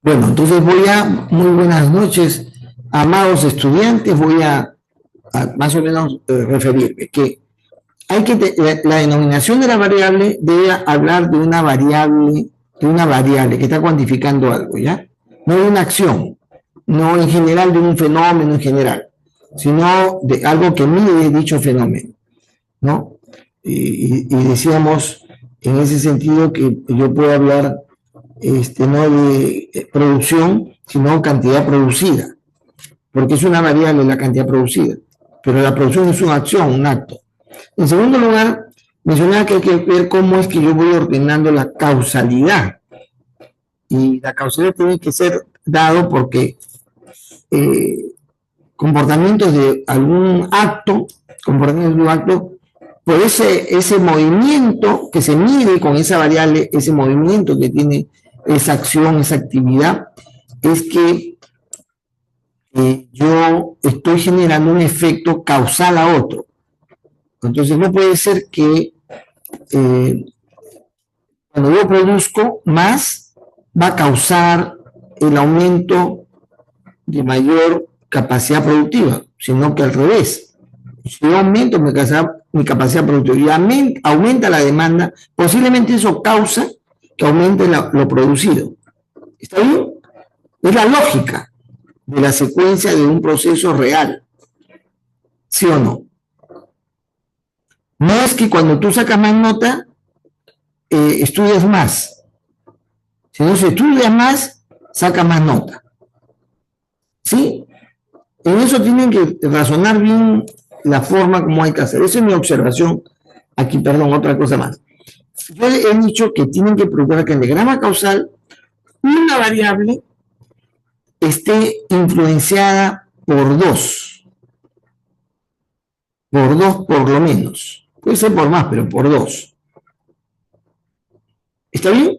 Bueno, entonces muy buenas noches, amados estudiantes, a más o menos referirme que la denominación de la variable debe hablar de una variable que está cuantificando algo, ¿ya? No de una acción, no en general de un fenómeno en general, sino de algo que mide dicho fenómeno, ¿no? Y decíamos en ese sentido que yo puedo hablar no de producción, sino cantidad producida, porque es una variable la cantidad producida, pero la producción es una acción, un acto. En segundo lugar, mencionaba que hay que ver cómo es que yo voy ordenando la causalidad, y la causalidad tiene que ser dado porque eh, comportamientos de algún acto, comportamientos de un acto, por ese movimiento que se mide con esa variable, ese movimiento que tiene esa acción, esa actividad, es que yo estoy generando un efecto causal a otro. Entonces no puede ser que eh, cuando yo produzco más, va a causar el aumento de mayor capacidad productiva, sino que al revés. Si yo aumento mi capacidad productiva y aumenta la demanda, posiblemente eso causa que aumente lo producido. ¿Está bien? Es la lógica de la secuencia de un proceso real, ¿sí o no? No es que cuando tú sacas más nota, estudias más. Si no se estudia más, saca más nota. ¿Sí? En eso tienen que razonar bien la forma como hay que hacer. Esa es mi observación. Aquí, perdón, otra cosa más. Yo he dicho que tienen que procurar que en el diagrama causal una variable esté influenciada por dos por lo menos. Puede ser por más, pero por dos. ¿Está bien?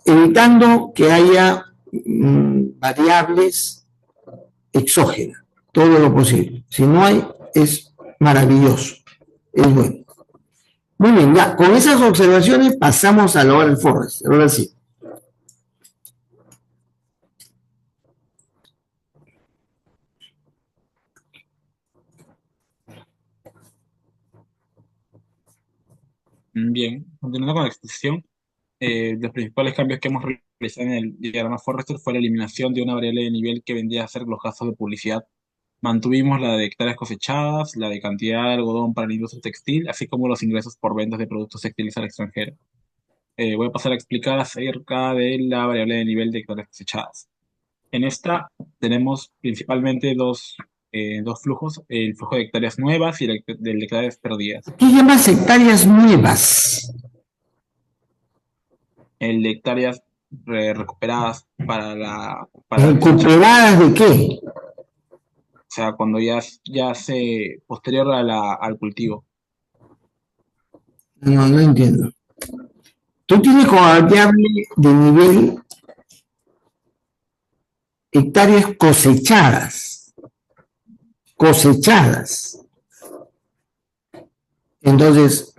Evitando que haya variables exógenas, todo lo posible. Si no hay, es maravilloso, es bueno. Muy bien, ya con esas observaciones pasamos a la hora del Forrest. Ahora sí. Bien, continuando con la exposición, los principales cambios que hemos realizado en el diagrama Forrester fue la eliminación de una variable de nivel que vendría a ser los gastos de publicidad. Mantuvimos la de hectáreas cosechadas, la de cantidad de algodón para la industria textil, así como los ingresos por ventas de productos textiles al extranjero. Voy a pasar a explicar acerca de la variable de nivel de hectáreas cosechadas. En esta tenemos principalmente dos flujos, el flujo de hectáreas nuevas y el de hectáreas perdidas. ¿Qué llamas hectáreas nuevas? El de hectáreas recuperadas para la cosecha. ¿Recuperadas de qué? O sea, cuando ya se posterior al cultivo. No, no entiendo. Tú tienes como variable de nivel hectáreas cosechadas. Cosechadas. Entonces,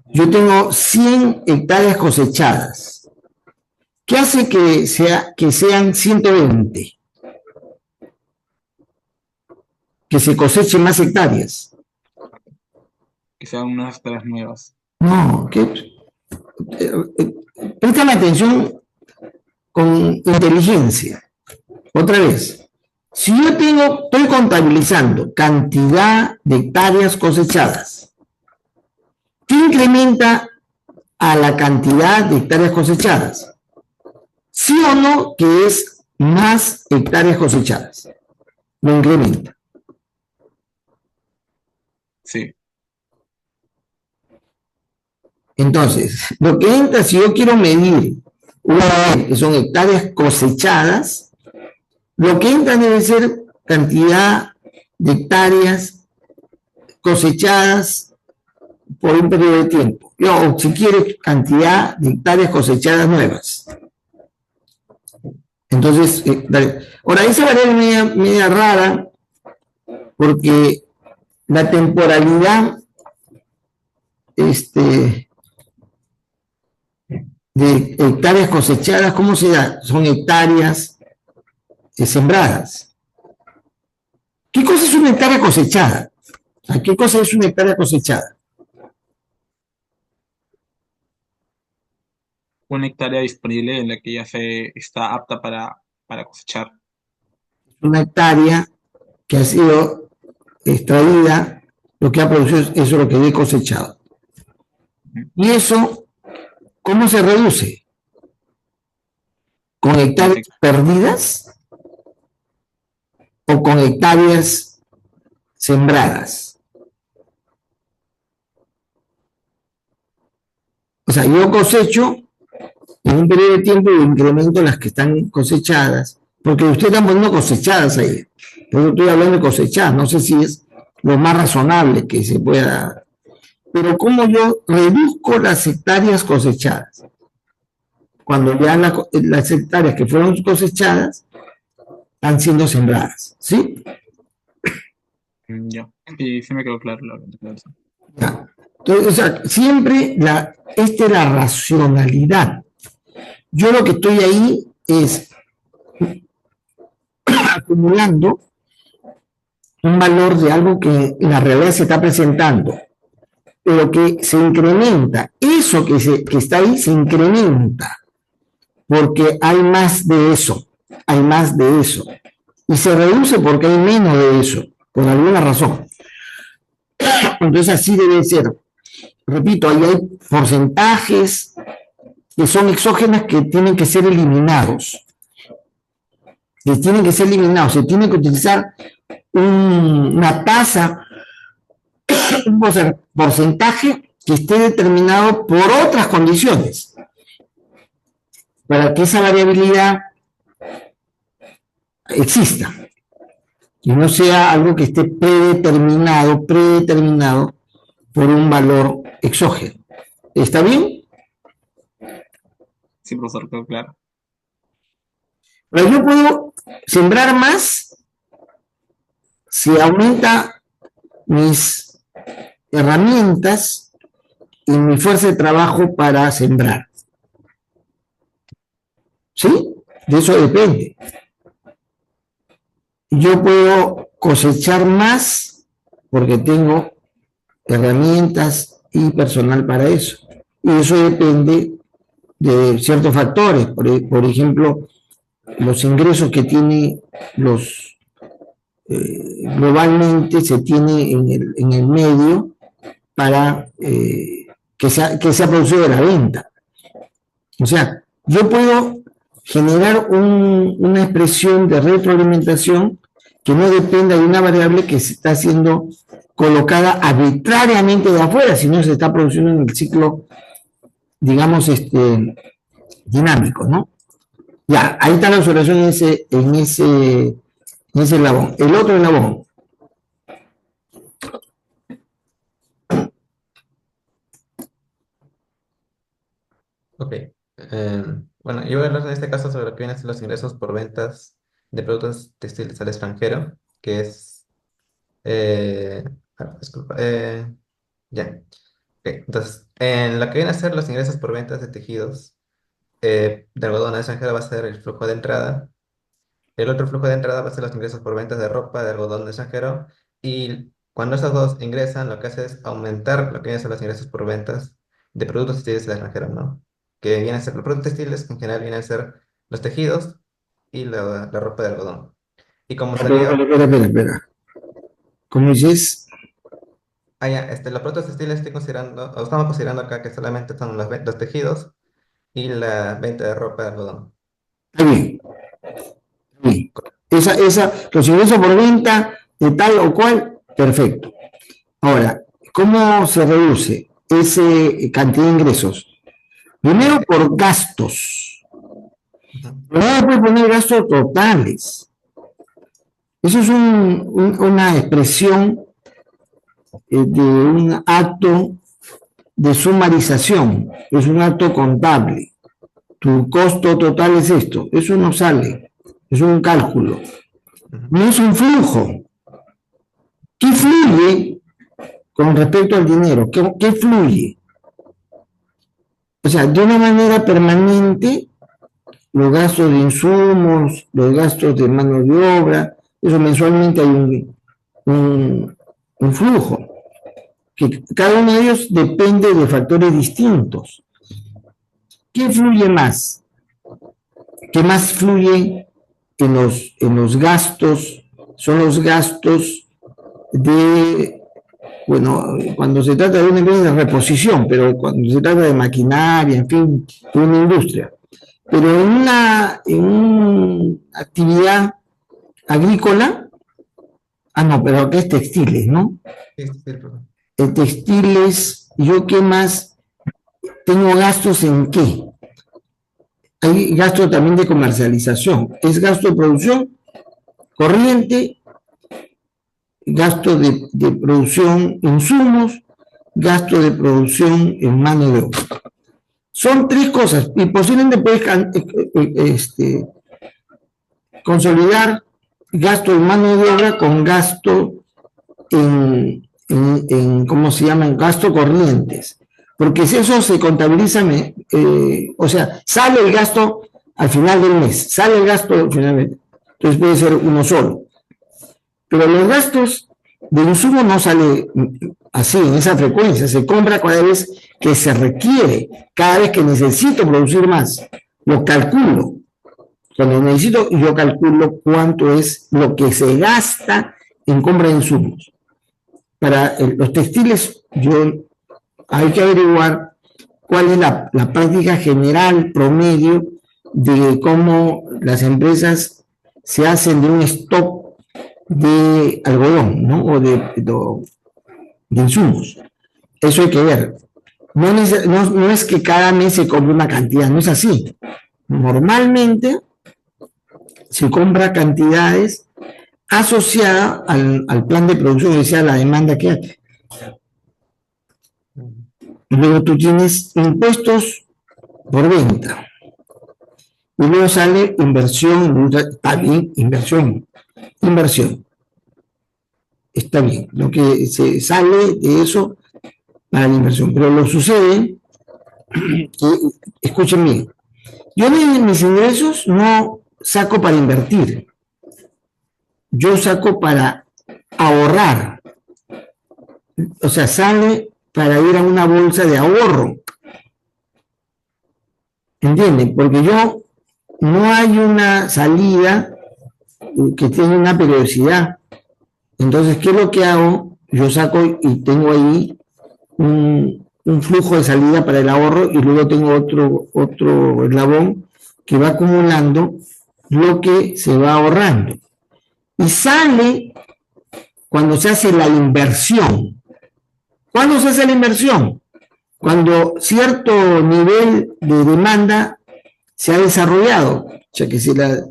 yo tengo 100 hectáreas cosechadas. ¿Qué hace que sean 120? Que se cosechen más hectáreas. Que sean unas hectáreas nuevas. No, préstame atención con inteligencia. Otra vez, si yo estoy contabilizando cantidad de hectáreas cosechadas, ¿qué incrementa a la cantidad de hectáreas cosechadas? ¿Sí o no que es más hectáreas cosechadas? Lo incrementa. Sí, Entonces, lo que entra, si yo quiero medir una vez que son hectáreas cosechadas, lo que entra debe ser cantidad de hectáreas cosechadas por un periodo de tiempo. O si quiere, cantidad de hectáreas cosechadas nuevas. Entonces, ahora, esa variable media rara, porque la temporalidad, este, de hectáreas cosechadas, ¿cómo se da? Son hectáreas sembradas. ¿Qué cosa es una hectárea cosechada? ¿Qué cosa es una hectárea cosechada? Una hectárea disponible en la que ya se está apta para cosechar. Una hectárea que ha sido extraída, lo que ha producido, eso es lo que he cosechado. ¿Y eso cómo se reduce? ¿Con hectáreas perdidas o con hectáreas sembradas? O sea, yo cosecho en un periodo de tiempo y incremento las que están cosechadas, porque ustedes están poniendo cosechadas ahí. Pero estoy hablando de cosechadas, no sé si es lo más razonable que se pueda. Pero ¿cómo yo reduzco las hectáreas cosechadas? Cuando ya las hectáreas que fueron cosechadas están siendo sembradas, ¿sí? Ya, y sí me quedó claro la declaración. Ya. Entonces, o sea, siempre esta es la racionalidad. Yo lo que estoy ahí es acumulando un valor de algo que en la realidad se está presentando, pero que se incrementa. Eso que está ahí se incrementa, porque hay más de eso, hay más de eso. Y se reduce porque hay menos de eso, por alguna razón. Entonces así debe ser. Repito, ahí hay porcentajes que son exógenas que tienen que ser eliminados. Que tienen que ser eliminados. Se tiene que utilizar una tasa, un porcentaje que esté determinado por otras condiciones, para que esa variabilidad exista y no sea algo que esté predeterminado por un valor exógeno. ¿Está bien? Sí, profesor, quedó claro. Pero yo puedo sembrar más si aumenta mis herramientas y mi fuerza de trabajo para sembrar. ¿Sí? De eso depende. Yo puedo cosechar más porque tengo herramientas y personal para eso. Y eso depende de ciertos factores. Por ejemplo, los ingresos que tiene globalmente se tiene en el medio para que sea producido de la venta. O sea, yo puedo generar una expresión de retroalimentación que no dependa de una variable que se está siendo colocada arbitrariamente de afuera, sino se está produciendo en el ciclo, digamos, dinámico, ¿no? Ya, ahí está la observación en ese eslabón. El otro eslabón. Ok. Bueno, yo voy a hablar en este caso sobre lo que vienen a ser los ingresos por ventas de productos textiles al extranjero, que es... disculpa. Ya. Ok, entonces, en lo que viene a ser los ingresos por ventas de tejidos de algodón al extranjero va a ser el flujo de entrada. El otro flujo de entrada va a ser los ingresos por ventas de ropa de algodón extranjero. Y cuando esos dos ingresan, lo que hace es aumentar lo que vienen a ser los ingresos por ventas de productos textiles del extranjero, ¿no? Que vienen a ser los productos textiles, que en general vienen a ser los tejidos y la ropa de algodón. Y como salía... Espera. Como dices, Ya, los productos textiles estoy considerando, o estamos considerando acá que solamente son los tejidos y la venta de ropa de algodón. está bien. Sí. Los ingresos por venta de tal o cual, perfecto. Ahora, ¿cómo se reduce esa cantidad de ingresos? Primero por gastos. Pero no puede poner gastos totales. Eso es una expresión de un acto de sumarización, es un acto contable. Tu costo total es esto, eso no sale, es un cálculo, no es un flujo. ¿Qué fluye con respecto al dinero? ¿Qué fluye? o sea, de una manera permanente, los gastos de insumos, los gastos de mano de obra, eso mensualmente hay un, un flujo, que cada uno de ellos depende de factores distintos. ¿Qué fluye más? ¿Qué más fluye en los gastos? Son los gastos de, bueno, cuando se trata de una empresa de reposición, pero cuando se trata de maquinaria, en fin, de una industria. Pero en una actividad agrícola, no, pero acá es textiles, ¿no? Sí, sí, sí, profe. Textiles, ¿yo qué más? ¿Tengo gastos en qué? Hay gasto también de comercialización. Es gasto de producción corriente, gasto de producción insumos, gasto de producción en mano de obra. Son tres cosas y posiblemente puedes consolidar gasto en mano de obra con gasto ¿cómo se llaman? Gasto corrientes. Porque si eso se contabiliza, o sea, sale el gasto al final del mes, sale el gasto al final del mes. Entonces puede ser uno solo. Pero los gastos de insumo no sale así, en esa frecuencia. Se compra cada vez que se requiere, cada vez que necesito producir más. Lo calculo. Cuando necesito, yo calculo cuánto es lo que se gasta en compra de insumos. Para los textiles, hay que averiguar cuál es la práctica general promedio de cómo las empresas se hacen de un stock de algodón, ¿no? O de insumos. Eso hay que ver. No es que cada mes se compre una cantidad, no es así. Normalmente se compra cantidades asociadas al plan de producción, o sea, la demanda que hay. Luego tú tienes impuestos por venta. Y luego sale inversión, está bien, inversión. Está bien, lo que se sale de eso para la inversión. Pero lo sucede, escuchen bien, yo mis ingresos no saco para invertir, yo saco para ahorrar. O sea, sale para ir a una bolsa de ahorro. ¿Entienden? Porque no hay una salida que tenga una periodicidad. Entonces, ¿qué es lo que hago? Yo saco y tengo ahí un flujo de salida para el ahorro y luego tengo otro eslabón que va acumulando lo que se va ahorrando. Y sale cuando se hace la inversión. ¿Cuándo se hace la inversión? Cuando cierto nivel de demanda se ha desarrollado. O sea, que si la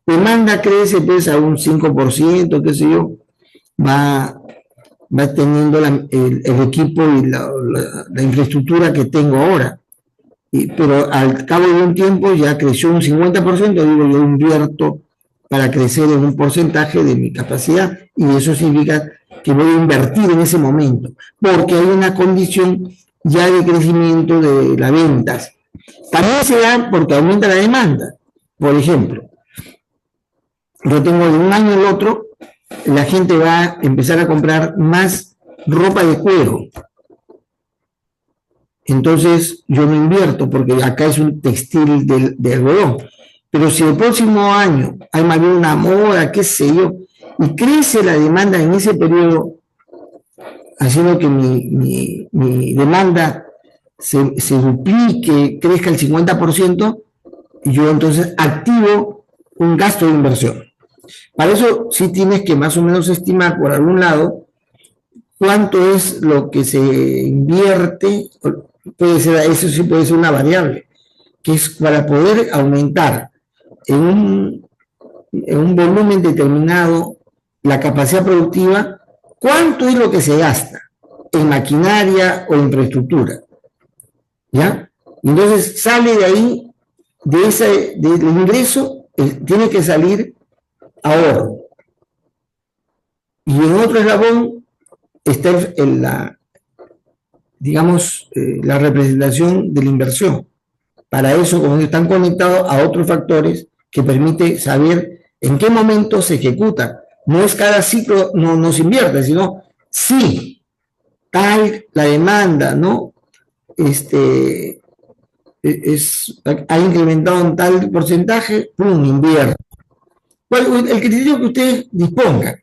demanda crece pues a un 5%, qué sé yo, va teniendo el equipo y la infraestructura que tengo ahora. Pero al cabo de un tiempo ya creció un 50%, digo, yo invierto para crecer en un porcentaje de mi capacidad y eso significa que voy a invertir en ese momento, porque hay una condición ya de crecimiento de las ventas. También se da porque aumenta la demanda. Por ejemplo, yo tengo de un año al otro, la gente va a empezar a comprar más ropa de cuero. Entonces yo no invierto porque acá es un textil de algodón. Pero si el próximo año hay más bien una moda, qué sé yo, y crece la demanda en ese periodo, haciendo que mi demanda se duplique, crezca el 50%, yo entonces activo un gasto de inversión. Para eso sí tienes que más o menos estimar por algún lado cuánto es lo que se invierte, eso sí puede ser una variable, que es para poder aumentar en un volumen determinado la capacidad productiva, cuánto es lo que se gasta en maquinaria o infraestructura. ¿Ya? Entonces sale de ahí, del ingreso, tiene que salir ahorro. Y en otro eslabón está digamos, la representación de la inversión. Para eso, como están conectados a otros factores que permite saber en qué momento se ejecuta. No es cada ciclo, no se invierte, sino sí, tal la demanda, ¿no? Ha incrementado en tal porcentaje, ¡pum!, invierte. Bueno, el criterio que ustedes dispongan,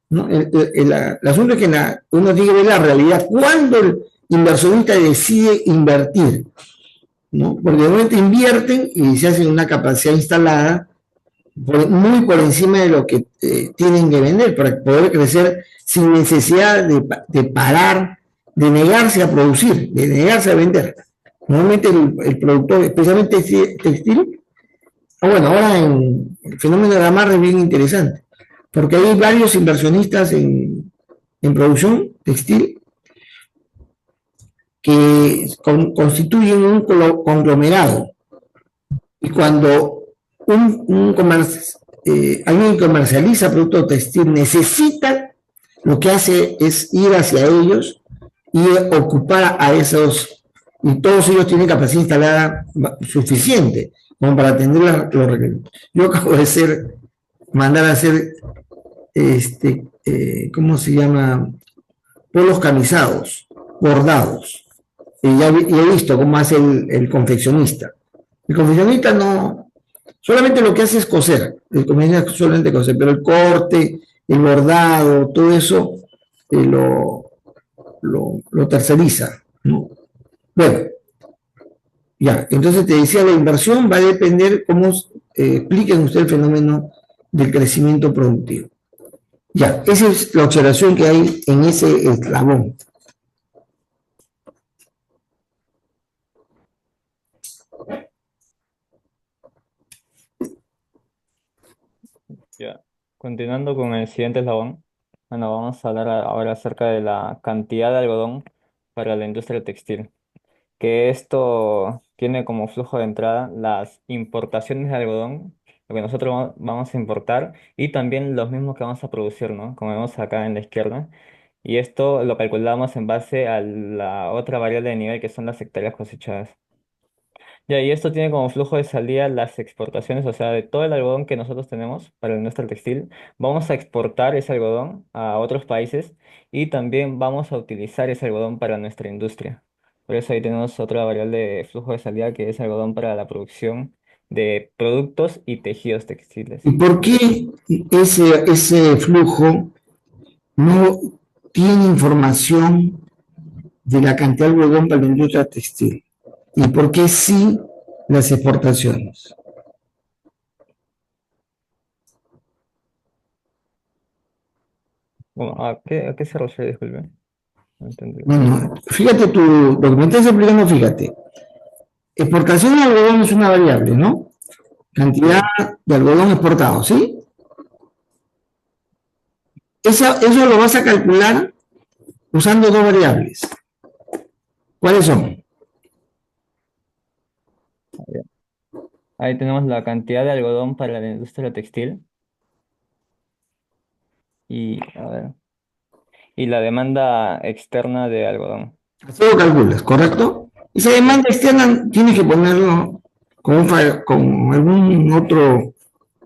¿no? El asunto es que uno tiene que ver la realidad. ¿Cuándo el inversionista decide invertir? ¿No? Porque de momento invierten y se hacen una capacidad instalada muy por encima de lo que tienen que vender para poder crecer sin necesidad de parar, de negarse a producir, de negarse a vender. Normalmente el productor, especialmente textil, bueno, ahora el fenómeno de la marra es bien interesante, porque hay varios inversionistas en producción textil que constituyen un conglomerado. Y cuando alguien comercializa producto textil, necesita, lo que hace es ir hacia ellos y ocupar a esos, y todos ellos tienen capacidad instalada suficiente como para atender los requerimientos. Yo acabo de mandar a hacer, ¿cómo se llama? Polos camisados, bordados. Y he visto cómo hace el confeccionista. El confeccionista solamente lo que hace es coser. El confeccionista solamente coser, pero el corte, el bordado, todo eso lo terceriza, ¿no? Bueno, ya, entonces te decía, la inversión va a depender cómo expliquen usted el fenómeno del crecimiento productivo. Ya, esa es la observación que hay en ese eslabón. Ya. Continuando con el siguiente eslabón, bueno, vamos a hablar ahora acerca de la cantidad de algodón para la industria textil, que esto tiene como flujo de entrada las importaciones de algodón, lo que nosotros vamos a importar, y también los mismos que vamos a producir, ¿no? Como vemos acá en la izquierda. Y esto lo calculamos en base a la otra variable de nivel que son las hectáreas cosechadas. Ya, y esto tiene como flujo de salida las exportaciones, o sea, de todo el algodón que nosotros tenemos para la industria textil, vamos a exportar ese algodón a otros países y también vamos a utilizar ese algodón para nuestra industria. Por eso ahí tenemos otra variable de flujo de salida que es algodón para la producción de productos y tejidos textiles. ¿Y por qué ese flujo no tiene información de la cantidad de algodón para la industria textil? ¿Y por qué sí las exportaciones? Bueno, ¿a qué se refiere? Disculpe. No entendí. Bueno, fíjate lo que me estás explicando, fíjate. Exportación de algodón es una variable, ¿no? Cantidad de algodón exportado, ¿sí? Eso lo vas a calcular usando dos variables. ¿Cuáles son? Ahí tenemos la cantidad de algodón para la industria textil y la demanda externa de algodón. Así lo calculas, ¿correcto? Esa demanda externa tienes que ponerlo con algún otro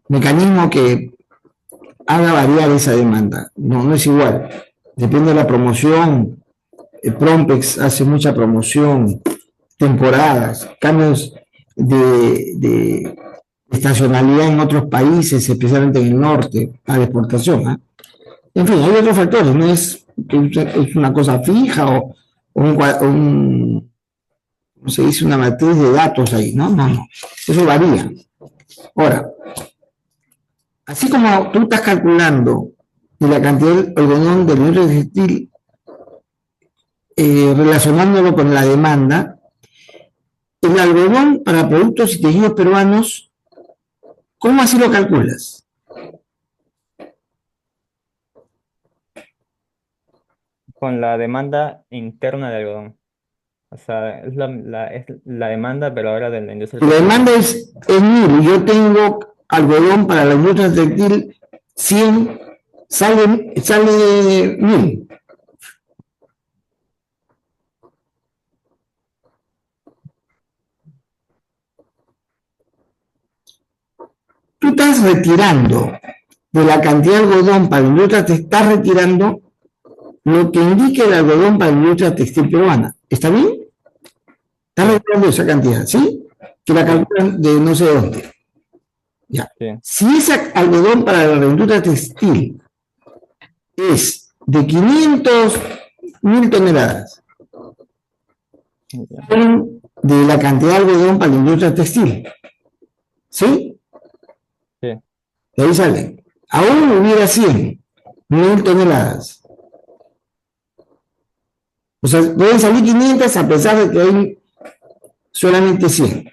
mecanismo que haga variar esa demanda. No es igual. Depende de la promoción. El Prompex hace mucha promoción, temporadas, cambios de estacionalidad en otros países, especialmente en el norte, a la exportación, ¿eh? En fin, hay otros factores, no es que es una cosa fija o ¿cómo se dice? Una matriz de datos ahí, ¿no? No. Eso varía. Ahora, así como tú estás calculando la cantidad de algodón del industria textil relacionándolo con la demanda, el algodón para productos y tejidos peruanos, ¿cómo así lo calculas? Con la demanda interna de algodón. O sea, es la demanda, pero ahora de la industria La textil. demanda es 1000 y yo tengo algodón para la industria textil 100, sale 1000. retirando de la cantidad de algodón para la industria, te estás retirando lo que indica el algodón para la industria textil peruana. ¿Está bien? Estás retirando esa cantidad, ¿sí? Que la calculan de no sé dónde. Ya. Sí. Si ese algodón para la industria textil es de 500.000 toneladas, Ya. de la cantidad de algodón para la industria textil, ¿sí? Sí. De ahí salen. Aún hubiera 100.000 toneladas. O sea, pueden salir 500 a pesar de que hay solamente 100.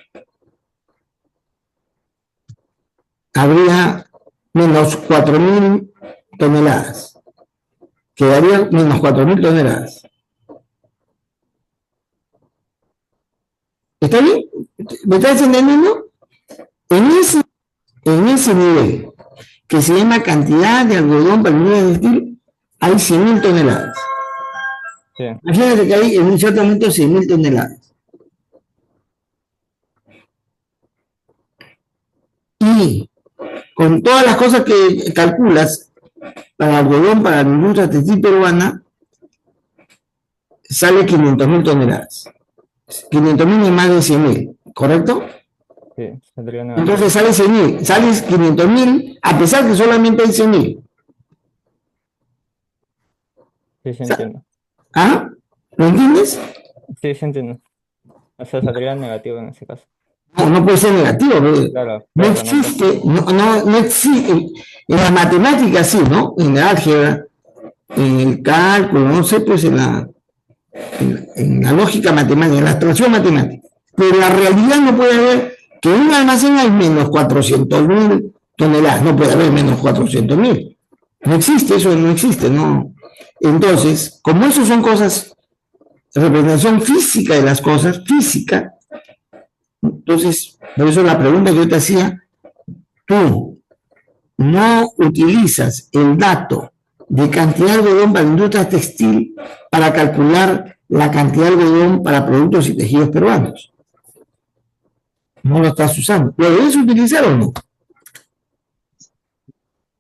Habría menos 4.000 toneladas. Quedaría menos 4.000 toneladas. ¿Está bien? ¿Me estás entendiendo? En ese nivel, que se llama cantidad de algodón para el nivel de textil, hay 100.000 toneladas. Sí. Imagínate que hay en un cierto momento 100.000 toneladas. Y con todas las cosas que calculas para algodón, para la industria textil peruana, sale 500.000 toneladas. 500.000 es más de 100.000, ¿correcto? Sí, saldría negativo. Entonces sale 100.000, sale 500.000, a pesar que solamente hay 100.000. Sí, sí entiendo. ¿Ah? ¿Lo entiendes? Sí, sí entiendo. O sea, saldría negativo en ese caso. No puede ser negativo, porque Claro, no claro, existe, no existe, en la matemática sí, ¿no? En la álgebra, en el cálculo, no sé, pues en la lógica matemática, en la abstracción matemática. Pero en la realidad no puede haber que en un almacén hay menos 400.000 toneladas, no puede haber menos 400.000. No existe, eso no existe, ¿no? Entonces, como eso son cosas, representación física de las cosas, física, entonces, por eso la pregunta que yo te hacía, tú no utilizas el dato de cantidad de algodón para la industria textil para calcular la cantidad de algodón para productos y tejidos peruanos. No lo estás usando. ¿Lo debes utilizar o no?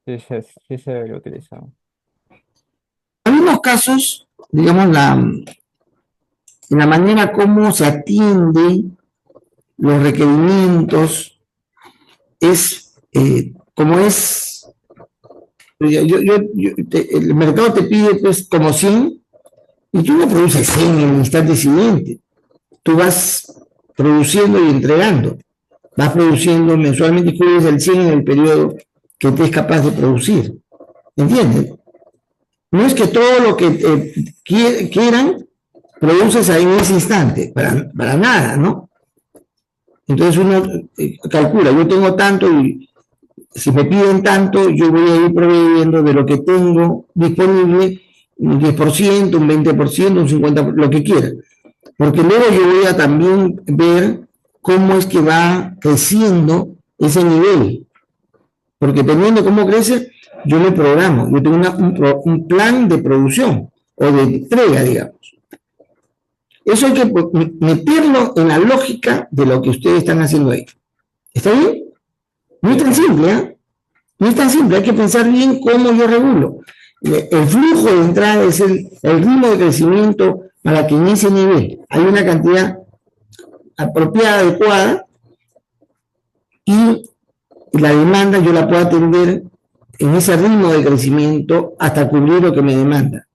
sí se debería utilizar. En algunos casos, digamos, la manera como se atiende los requerimientos es como es. El mercado te pide pues como 100 y tú no produces 100 en el instante siguiente. Tú vas produciendo y entregando. Vas produciendo mensualmente y cubres el 100 en el periodo que te es capaz de producir. ¿Entiendes? No es que todo lo que quieran produces ahí en ese instante, para nada, ¿no? Entonces uno calcula, yo tengo tanto y si me piden tanto, yo voy a ir proveyendo de lo que tengo disponible un 10%, un 20%, un 50%, lo que quiera. Porque luego yo voy a también ver cómo es que va creciendo ese nivel. Porque dependiendo de cómo crece, yo me programo. Yo tengo un plan de producción o de entrega, digamos. Eso hay que meterlo en la lógica de lo que ustedes están haciendo ahí. ¿Está bien? No es tan simple, ¿eh? No es tan simple, hay que pensar bien cómo yo regulo. El flujo de entrada es el ritmo de crecimiento para que en ese nivel hay una cantidad apropiada, adecuada, y la demanda yo la puedo atender en ese ritmo de crecimiento hasta cubrir lo que me demanda.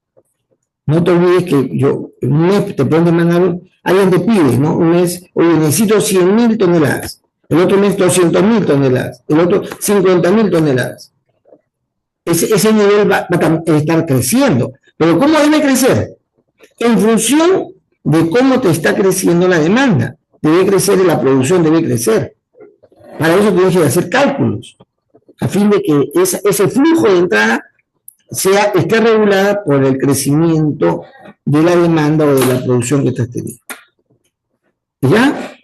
No te olvides que yo, en un mes te pueden demandar, alguien te pide, ¿no? Un mes, oye, necesito 100.000 toneladas, el otro mes 200.000 toneladas, el otro 50.000 toneladas. Ese nivel va a estar creciendo. Pero ¿cómo debe crecer? En función de cómo te está creciendo la demanda. Debe crecer y la producción debe crecer. Para eso tienes que hacer cálculos, a fin de que ese flujo de entrada esté regulada por el crecimiento de la demanda o de la producción que estás teniendo. ¿Ya?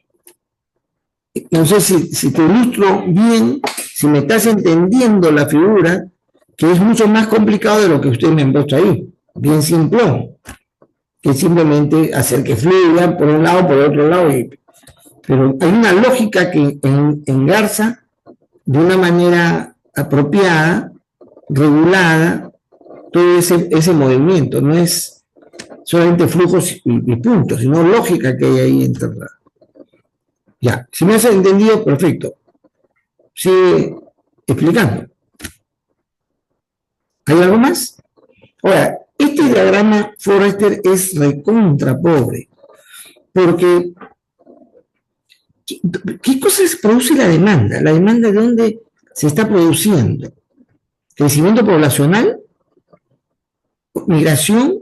No sé si te ilustro bien, si me estás entendiendo la figura, que es mucho más complicado de lo que ustedes me han puesto ahí, bien simplón, que simplemente hacer que fluya por un lado, por otro lado, pero hay una lógica que engarza de una manera apropiada, regulada, todo ese movimiento. No es solamente flujos y puntos, sino lógica que hay ahí enterrada. Ya, si me has entendido, perfecto. Sigue explicando. ¿Hay algo más? Ahora, este diagrama Forrester es recontra pobre, porque ¿qué cosas produce la demanda? ¿La demanda de dónde se está produciendo? ¿Crecimiento poblacional? ¿Migración?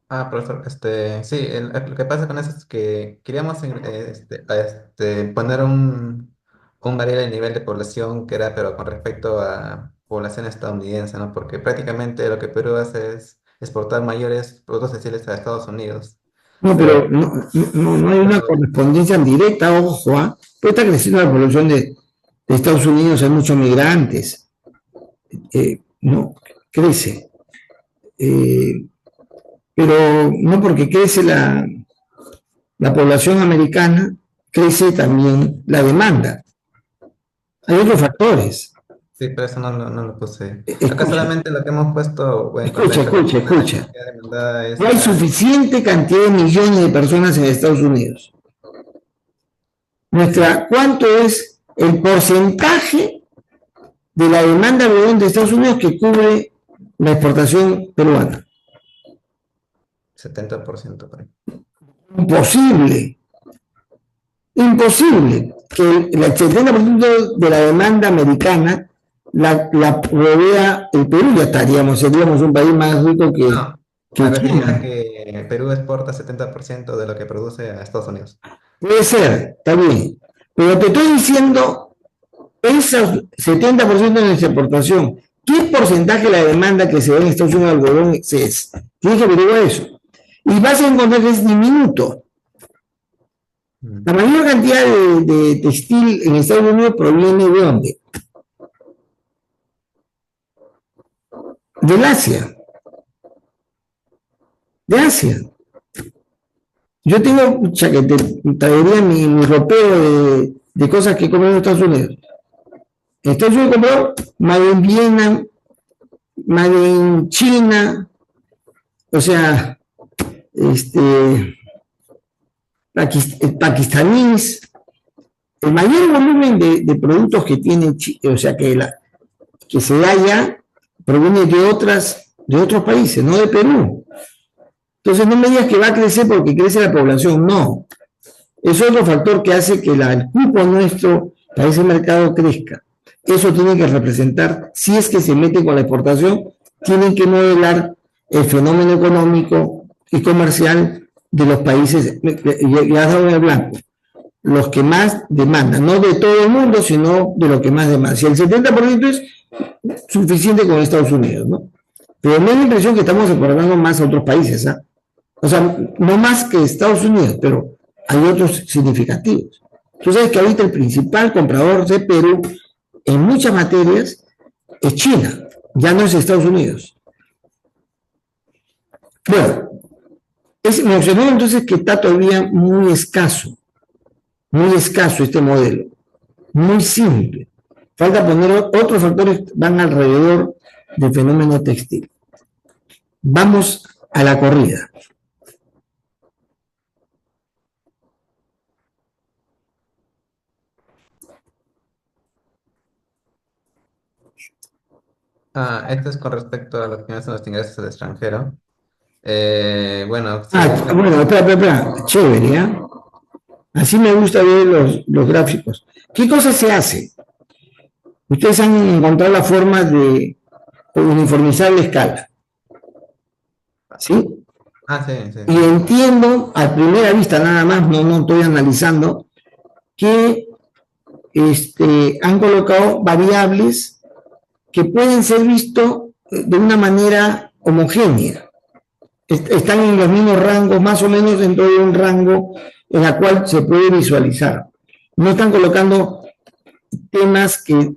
Profesor, sí, lo que pasa con eso es que queríamos poner un variable nivel de población que era, pero con respecto a población estadounidense, ¿no? Porque prácticamente lo que Perú hace es exportar mayores productos textiles a Estados Unidos. No, Pero pero no hay una correspondencia directa, ojo, pues está creciendo la población de Estados Unidos, hay muchos migrantes, no, crece. Pero no porque crece la población americana, crece también la demanda. Hay otros factores. sí, pero eso no lo puse. Acá Escucha, solamente lo que hemos puesto, bueno, escucha. es No hay suficiente cantidad de millones de personas en Estados Unidos. ¿Cuánto es el porcentaje de la demanda de Estados Unidos que cubre la exportación peruana? 70% por ahí. Imposible que el 70% de la demanda americana la provea el Perú. Ya seríamos un país más rico No, que me refería a China. que Perú exporta 70% de lo que produce a Estados Unidos. Puede ser, está bien. Pero te estoy diciendo, esos 70% de nuestra exportación, ¿qué porcentaje de la demanda que se ve en Estados Unidos de algodón es? Tienes que averiguar eso. Y vas a encontrar que es diminuto. La mayor cantidad de textil en Estados Unidos proviene ¿de dónde? Del Asia. De Asia. Yo tengo, que te traería mi ropero de cosas que he comido en Estados Unidos. En Estados Unidos he comprado Made in Vietnam, Made in China, o sea, pakistaníes. El mayor volumen de productos que tiene, o sea, que se da allá, proviene de otros países, no de Perú. Entonces no me digas que va a crecer porque crece la población, no. Es otro factor que hace que el cupo nuestro para ese mercado crezca. Eso tiene que representar, si es que se mete con la exportación, tienen que modelar el fenómeno económico y comercial de los países, ya has dado en el blanco, los que más demandan, no de todo el mundo, sino de los que más demandan. Si el 70% es suficiente con Estados Unidos, ¿no? Pero me da la impresión que estamos exportando más a otros países, ¿ah? O sea, no más que Estados Unidos, pero hay otros significativos. Tú sabes que ahorita el principal comprador de Perú en muchas materias es China, ya no es Estados Unidos. Bueno, me observé entonces que está todavía muy escaso este modelo, muy simple. Falta poner otros factores que van alrededor del fenómeno textil. Vamos a la corrida. Esto es con respecto a lo que hacen los ingresos del extranjero. Bueno, Bueno, espera, chévere, ¿eh? Así me gusta ver los gráficos. ¿Qué cosa se hace? Ustedes han encontrado la forma de uniformizar la escala, ¿sí? sí. Y entiendo, a primera vista nada más, no estoy analizando, que han colocado variables que pueden ser vistos de una manera homogénea. Están en los mismos rangos, más o menos dentro de un rango en la cual se puede visualizar. No están colocando temas que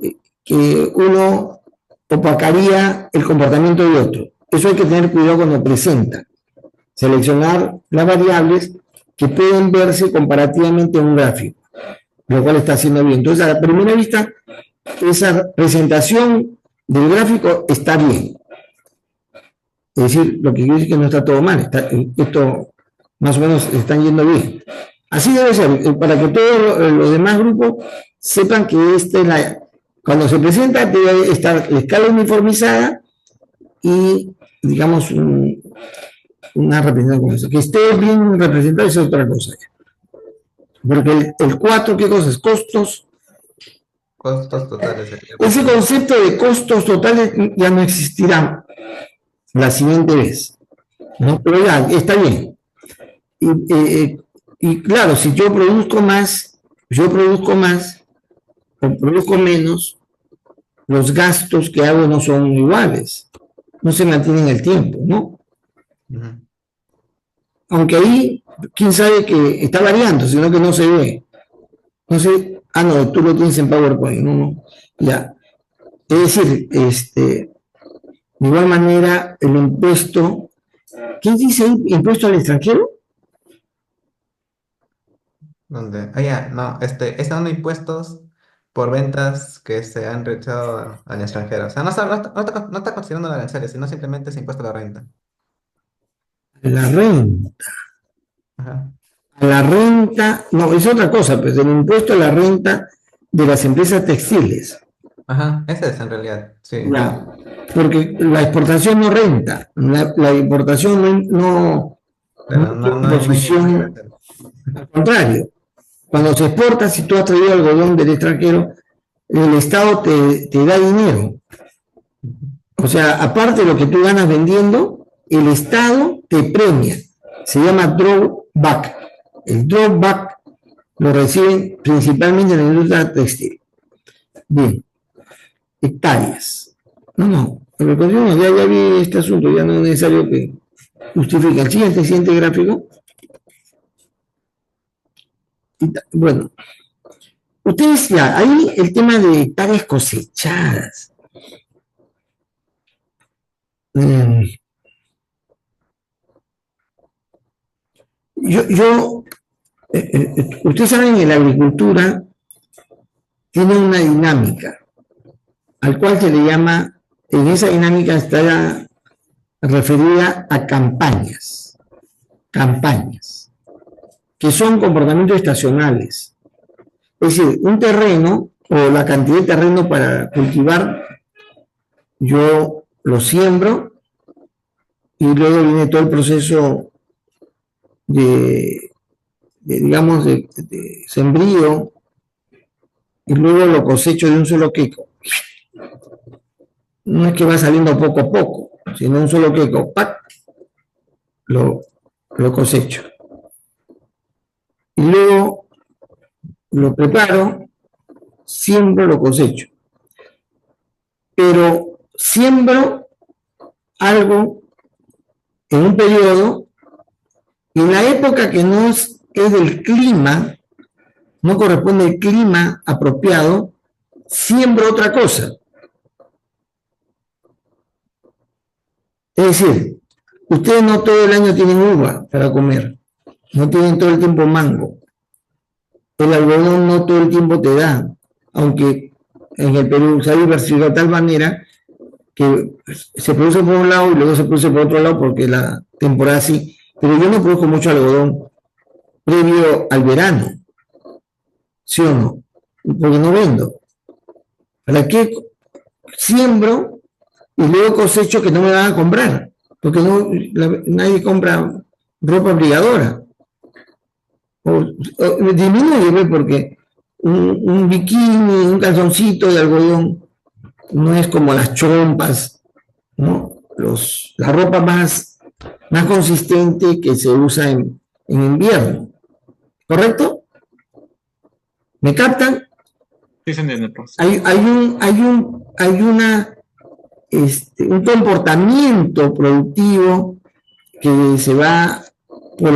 uno opacaría el comportamiento de otro. Eso hay que tener cuidado cuando presenta. Seleccionar las variables que pueden verse comparativamente en un gráfico. lo cual está haciendo bien. Entonces, a la primera vista, esa presentación del gráfico está bien. Es decir, lo que quiere decir que no está todo mal, esto más o menos están yendo bien. Así debe ser, para que todos los demás grupos sepan que cuando se presenta debe estar la escala uniformizada y, digamos, una representación como esa. Que esté bien representado es otra cosa. Porque el 4, ¿qué cosa es? Costos. Costos totales. Ese concepto de costos totales ya no existirá la siguiente vez, ¿no? Pero ya, está bien. Y claro, si yo produzco más o produzco menos, los gastos que hago no son iguales, no se mantienen el tiempo, ¿no? Ujú. Aunque ahí, quién sabe que está variando, sino que no se ve. No sé, no, tú lo tienes en PowerPoint, no, ya. Es decir, de igual manera, el impuesto, ¿quién dice ahí impuesto al extranjero? ¿Dónde? Ah, ya, no, están impuestos por ventas que se han realizado al extranjero. O sea, no está considerando la aranceles, sino simplemente es impuesto a la renta. La renta. Ajá. La renta, no, es otra cosa, pues el impuesto a la renta de las empresas textiles. Ajá, ese es en realidad, sí. Ya, porque la exportación no renta, la importación no Pero tiene no hay ningún imposición, arancel. al contrario. Cuando se exporta, si tú has traído algodón del extranjero, el Estado te da dinero. O sea, aparte de lo que tú ganas vendiendo, el Estado te premia. Se llama drawback. El drawback lo reciben principalmente en la industria textil. Bien, hectáreas. No, pero continuamos, ya vi este asunto, ya no es necesario que justifique. El siguiente gráfico. Bueno, ustedes ya, ahí el tema de hectáreas cosechadas. Mm, ustedes saben que la agricultura tiene una dinámica, al cual se le llama, en esa dinámica está referida a campañas, que son comportamientos estacionales. Es decir, un terreno o la cantidad de terreno para cultivar, yo lo siembro y luego viene todo el proceso digamos, de sembrío y luego lo cosecho de un solo queco. No es que va saliendo poco a poco, sino un solo queco, ¡pac!, lo cosecho. Y luego lo preparo, siembro, lo cosecho. Pero siembro algo en un periodo y en la época que no es del clima, no corresponde al clima apropiado, siembro otra cosa. Es decir, ustedes no todo el año tienen uva para comer, no tienen todo el tiempo mango. El algodón no todo el tiempo te da, aunque en el Perú se ha diversificado de tal manera que se produce por un lado y luego se produce por otro lado porque la temporada sí. Pero yo no produzco mucho algodón previo al verano, ¿sí o no? Porque no vendo. ¿Para qué siembro y luego cosecho que no me van a comprar? Porque nadie compra ropa abrigadora. Disminuye, porque un bikini, un calzoncito de algodón no es como las chompas, ¿no? La ropa más consistente que se usa en invierno. ¿Correcto? ¿Me captan? Sí, se entiende, profesor. Hay un comportamiento productivo que se va por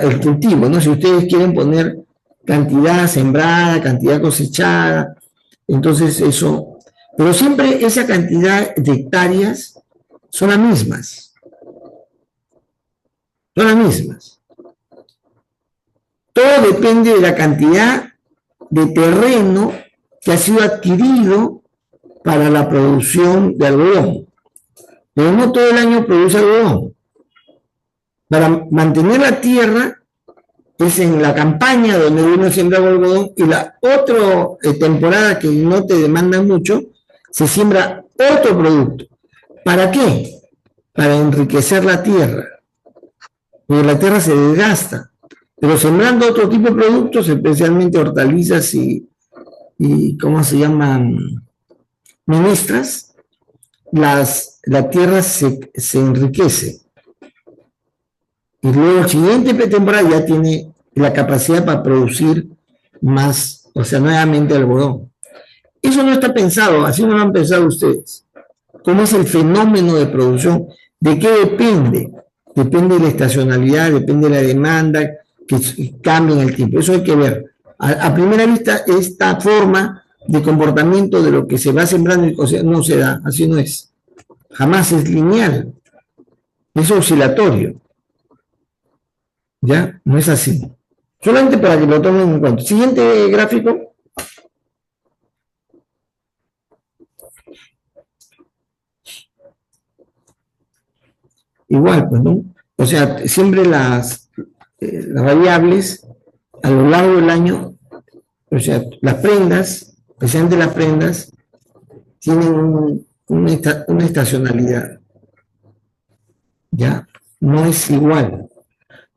el cultivo, ¿no? Si ustedes quieren poner cantidad sembrada, cantidad cosechada, entonces eso, pero siempre esa cantidad de hectáreas son las mismas. Son las mismas. Todo depende de la cantidad de terreno que ha sido adquirido para la producción de algodón. Pero no todo el año produce algodón. Para mantener la tierra es en la campaña donde uno siembra algodón y la otra temporada que no te demanda mucho, se siembra otro producto. ¿Para qué? Para enriquecer la tierra. Porque la tierra se desgasta. Pero sembrando otro tipo de productos, especialmente hortalizas y ¿cómo se llaman? Menestras, la tierra se enriquece. Y luego, la siguiente temporada ya tiene la capacidad para producir más, o sea, nuevamente algodón. Eso no está pensado, así no lo han pensado ustedes. ¿Cómo es el fenómeno de producción? ¿De qué depende? Depende de la estacionalidad, depende de la demanda, que cambia en el tiempo. Eso hay que ver. A primera vista, esta forma de comportamiento de lo que se va sembrando y no se da, así no es. Jamás es lineal, es oscilatorio. ¿Ya? No es así. Solamente para que lo tomen en cuenta. Siguiente gráfico. Igual, pues, ¿no? O sea, siempre las variables a lo largo del año, o sea, las prendas, especialmente las prendas, tienen una estacionalidad. ¿Ya? No es igual.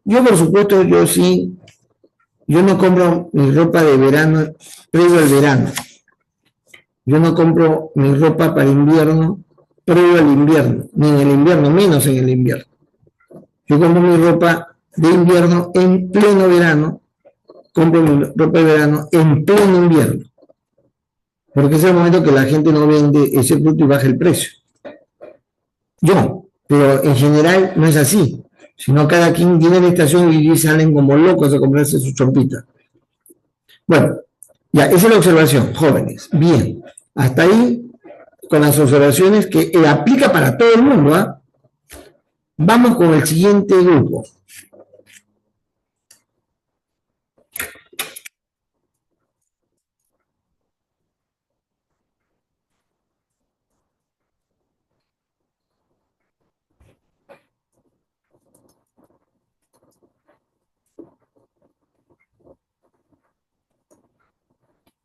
Yo, por supuesto, yo no compro mi ropa de verano previo al verano. Yo no compro mi ropa para invierno previo al invierno, ni en el invierno, menos en el invierno. Yo compro mi ropa de invierno en pleno verano, compro mi ropa de verano en pleno invierno, porque es el momento que la gente no vende ese producto y baja el precio. Pero en general no es así, sino cada quien tiene la estación y salen como locos a comprarse su chompita. Bueno, ya, esa es la observación, jóvenes. Bien, hasta ahí con las observaciones que aplica para todo el mundo, ¿ah? Vamos con el siguiente grupo.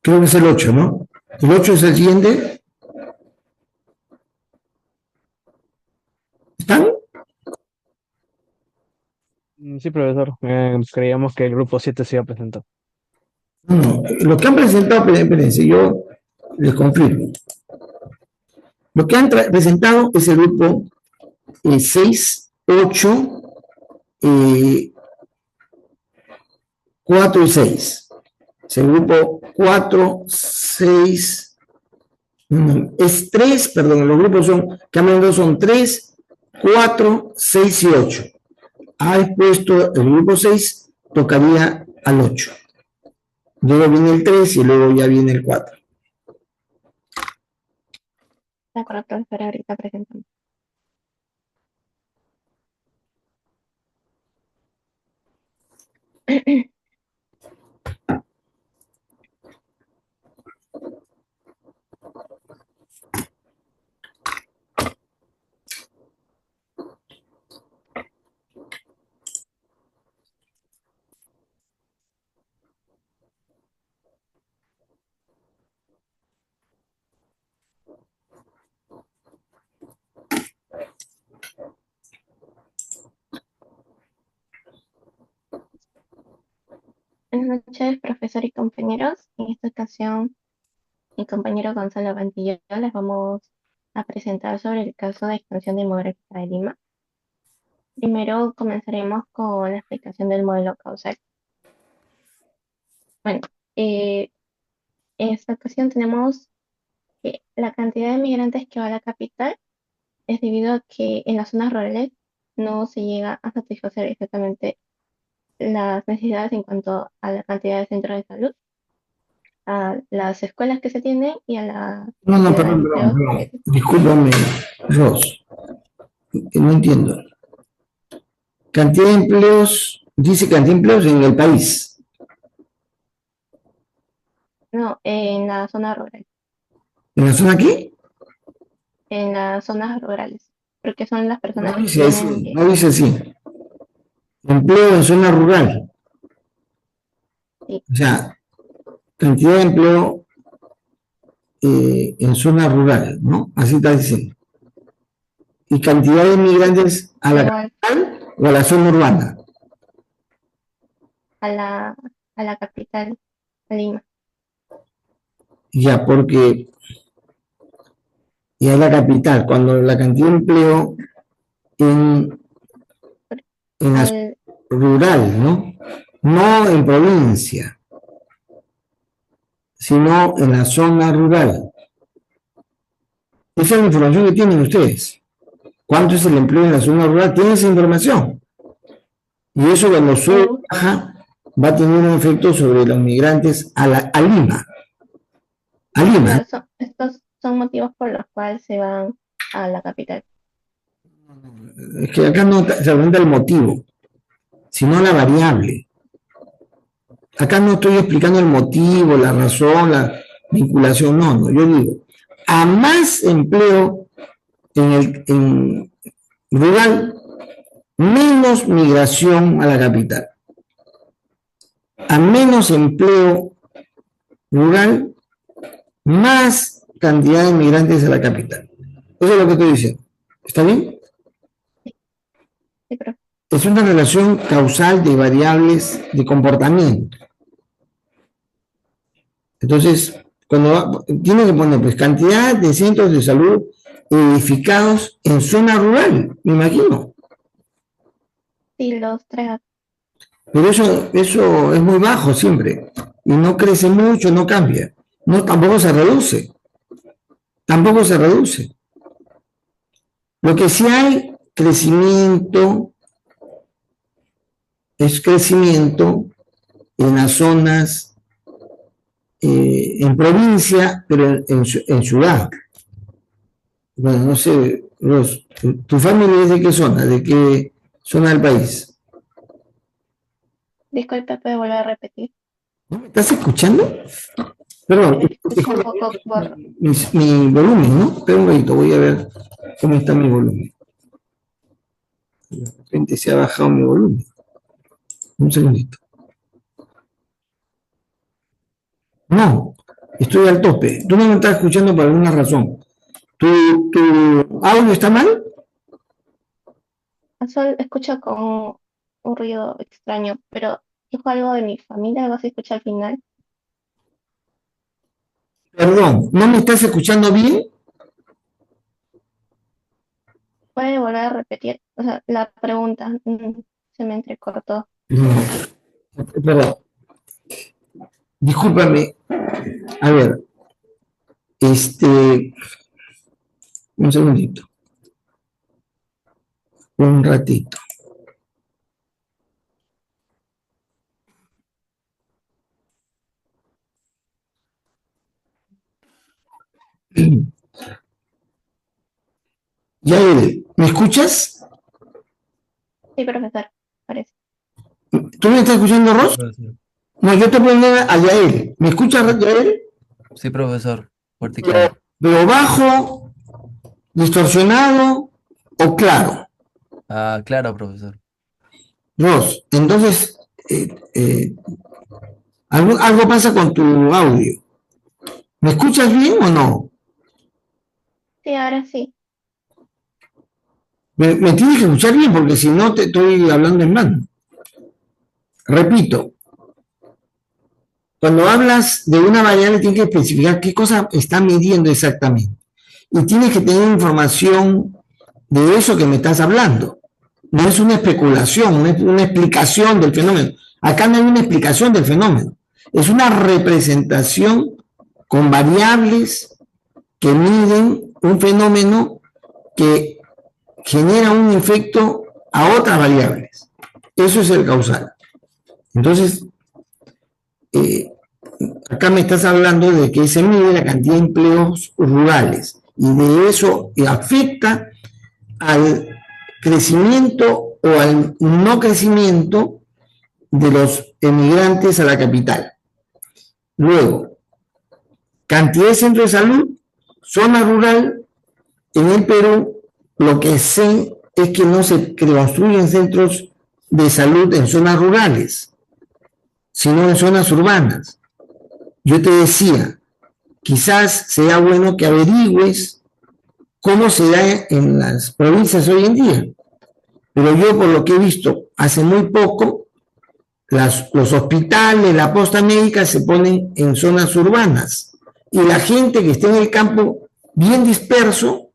Creo que es el 8, ¿no? El 8 es el siguiente. ¿Están? Sí, profesor. Creíamos que el grupo 7 se iba a presentar. No, lo que han presentado, espérense, yo les confirmo. Lo que han presentado es el grupo 6, 8, 4 y 6. Es el grupo 4, 6, es 3, perdón, los grupos que han mandado son 3, 4, 6 y 8. Ha expuesto el grupo 6, tocaría al 8. Luego viene el 3 y luego ya viene el 4. De acuerdo, profesora, ahorita presentamos. Buenas noches, profesor y compañeros. En esta ocasión, mi compañero Gonzalo Vantilla les vamos a presentar sobre el caso de expansión demográfica de Lima. Primero comenzaremos con la explicación del modelo causal. Bueno, en esta ocasión tenemos que la cantidad de migrantes que va a la capital es debido a que en las zonas rurales no se llega a satisfacer exactamente las necesidades en cuanto a la cantidad de centros de salud, a las escuelas que se tienen y a la No, cantidad de perdón, empleos. discúlpame, Ros, no entiendo. Cantidad de empleos, dice cantidad de empleos en el país. No, en la zona rural, ¿En la zona aquí? en las zonas rurales, porque son las No personas que dice tienen así, no dice así. Empleo en zona rural. sí, O sea, cantidad de empleo en zona rural, ¿no? Así está diciendo. Y cantidad de inmigrantes a la igual capital o a la zona urbana. a la capital, a Lima. Ya, porque ya la capital, cuando la cantidad de empleo en, en la zona Al, rural, ¿no? No en provincia, sino en la zona rural. Esa es la información que tienen ustedes. ¿Cuánto es el empleo en la zona rural? Tienen esa información. Y eso cuando sube o baja va a tener un efecto sobre los migrantes a Lima. A Lima. claro, estos son motivos por los cuales se van a la capital. Es que acá no se habla del motivo, sino la variable. Acá no estoy explicando el motivo, la razón, la vinculación, no. Yo digo, a más empleo en rural, menos migración a la capital. A menos empleo rural, más cantidad de migrantes a la capital. Eso es lo que estoy diciendo. ¿Está bien? Sí, pero Es una relación causal de variables de comportamiento. Entonces, tiene que poner pues cantidad de centros de salud edificados en zona rural, me imagino. sí, los tres, Pero eso es muy bajo siempre. Y no crece mucho, no cambia. No, tampoco se reduce. Tampoco se reduce. Lo que sí hay crecimiento es crecimiento en las zonas, en provincia, pero en ciudad. Bueno, no sé, Ros, ¿tu familia es de qué zona? ¿De qué zona del país? disculpe, puede volver a repetir. ¿No me estás escuchando? Perdón, Escucho un poco por, mi volumen, ¿no? Espera un momento, voy a ver cómo está mi volumen. De repente se ha bajado mi volumen. Un segundito. No, estoy al tope. Tú no me estás escuchando por alguna razón. ¿Tu audio está mal? solo escucho con un ruido extraño, pero dijo algo de mi familia, algo se escucha al final. Perdón, ¿no me estás escuchando bien? Puede volver a repetir, o sea, la pregunta se me entrecortó. Perdón, discúlpame. A ver, un segundito. Un ratito. Yael, ¿me escuchas? Sí, profesor, parece. ¿Tú me estás escuchando, Ros? Profesor. No, yo te pongo a Yael. ¿Me escuchas, Yael? Sí, profesor. Fuerte y claro. Pero bajo, distorsionado o claro. Ah, claro, profesor. Ros, entonces, algo pasa con tu audio. ¿Me escuchas bien o no? Sí, ahora sí. Me tienes que escuchar bien porque si no te estoy hablando en vano. Repito, cuando hablas de una variable tienes que especificar qué cosa está midiendo exactamente. Y tienes que tener información de eso que me estás hablando. No es una especulación, no es una explicación del fenómeno. Acá no hay una explicación del fenómeno. Es una representación con variables que miden un fenómeno que genera un efecto a otras variables. Eso es el causal. Entonces, acá me estás hablando de que se mide la cantidad de empleos rurales y de eso afecta al crecimiento o al no crecimiento de los emigrantes a la capital. Luego, cantidad de centros de salud, zona rural, en el Perú, lo que sé es que no se construyen centros de salud en zonas rurales, sino en zonas urbanas. Yo te decía, quizás sea bueno que averigües cómo se da en las provincias hoy en día. Pero yo, por lo que he visto hace muy poco, los hospitales, la posta médica se ponen en zonas urbanas. Y la gente que está en el campo bien disperso,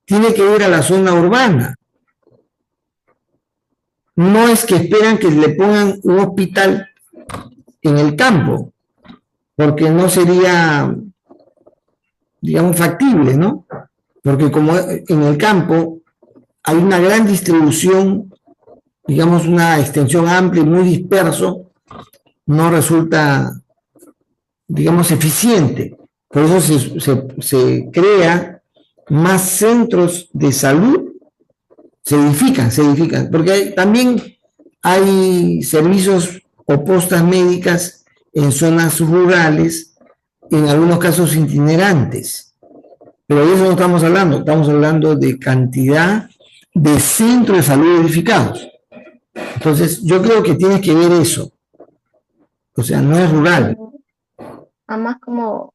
tiene que ir a la zona urbana. No es que esperan que le pongan un hospital en el campo, porque no sería, digamos, factible, ¿no? Porque como en el campo hay una gran distribución, digamos, una extensión amplia y muy disperso, no resulta, digamos, eficiente. Por eso se crea más centros de salud, se edifican, porque también hay servicios o postas médicas en zonas rurales, en algunos casos itinerantes. Pero de eso no estamos hablando de cantidad de centros de salud edificados. Entonces, yo creo que tienes que ver eso. O sea, no es rural. Además, como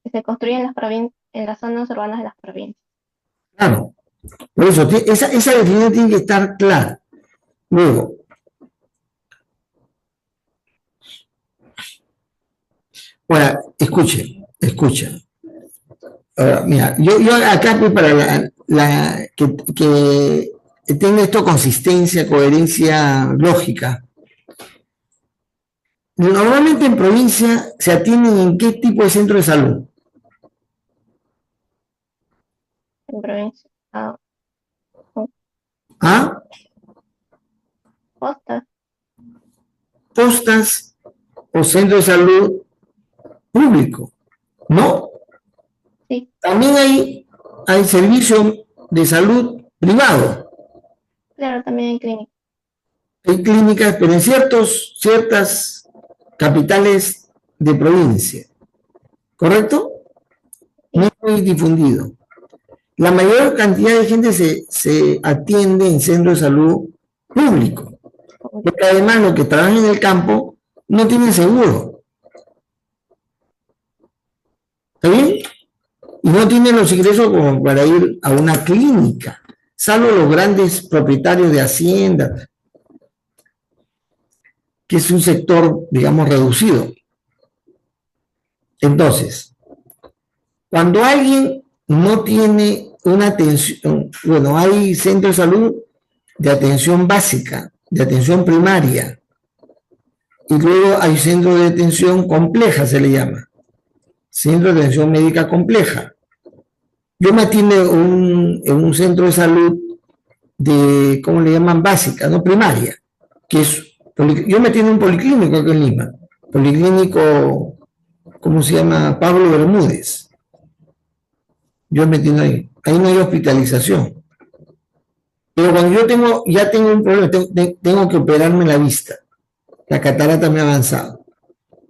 que se construyen en las zonas urbanas de las provincias. Claro. Por eso, esa definición tiene que estar clara. Luego, ahora, escucha. Ahora, mira, yo acá pues, para que tenga esto consistencia, coherencia lógica. Normalmente en provincia se atienden en qué tipo de centro de salud. En provincia. ¿Ah? Postas. Postas o centro de salud público, ¿no? Sí. También hay servicio de salud privado. Claro, también en clínica. Hay clínicas, pero en ciertas capitales de provincia, ¿correcto? No es muy difundido. La mayor cantidad de gente se atiende en centros de salud público, porque además los que trabajan en el campo no tienen seguro. ¿Está bien? Y no tienen los ingresos como para ir a una clínica, salvo los grandes propietarios de haciendas, que es un sector, digamos, reducido. Entonces, cuando alguien no tiene una atención, bueno, hay centros de salud de atención básica, de atención primaria, y luego hay centros de atención compleja, se le llama, centro de atención médica compleja. Yo me atiendo en un centro de salud de, ¿cómo le llaman? Básica, no primaria, que es, yo me atiendo en un policlínico aquí en Lima, policlínico, ¿cómo se llama? Pablo Bermúdez. Yo me atiendo ahí no hay hospitalización. Pero cuando yo ya tengo un problema, tengo que operarme la vista, la catarata me ha avanzado.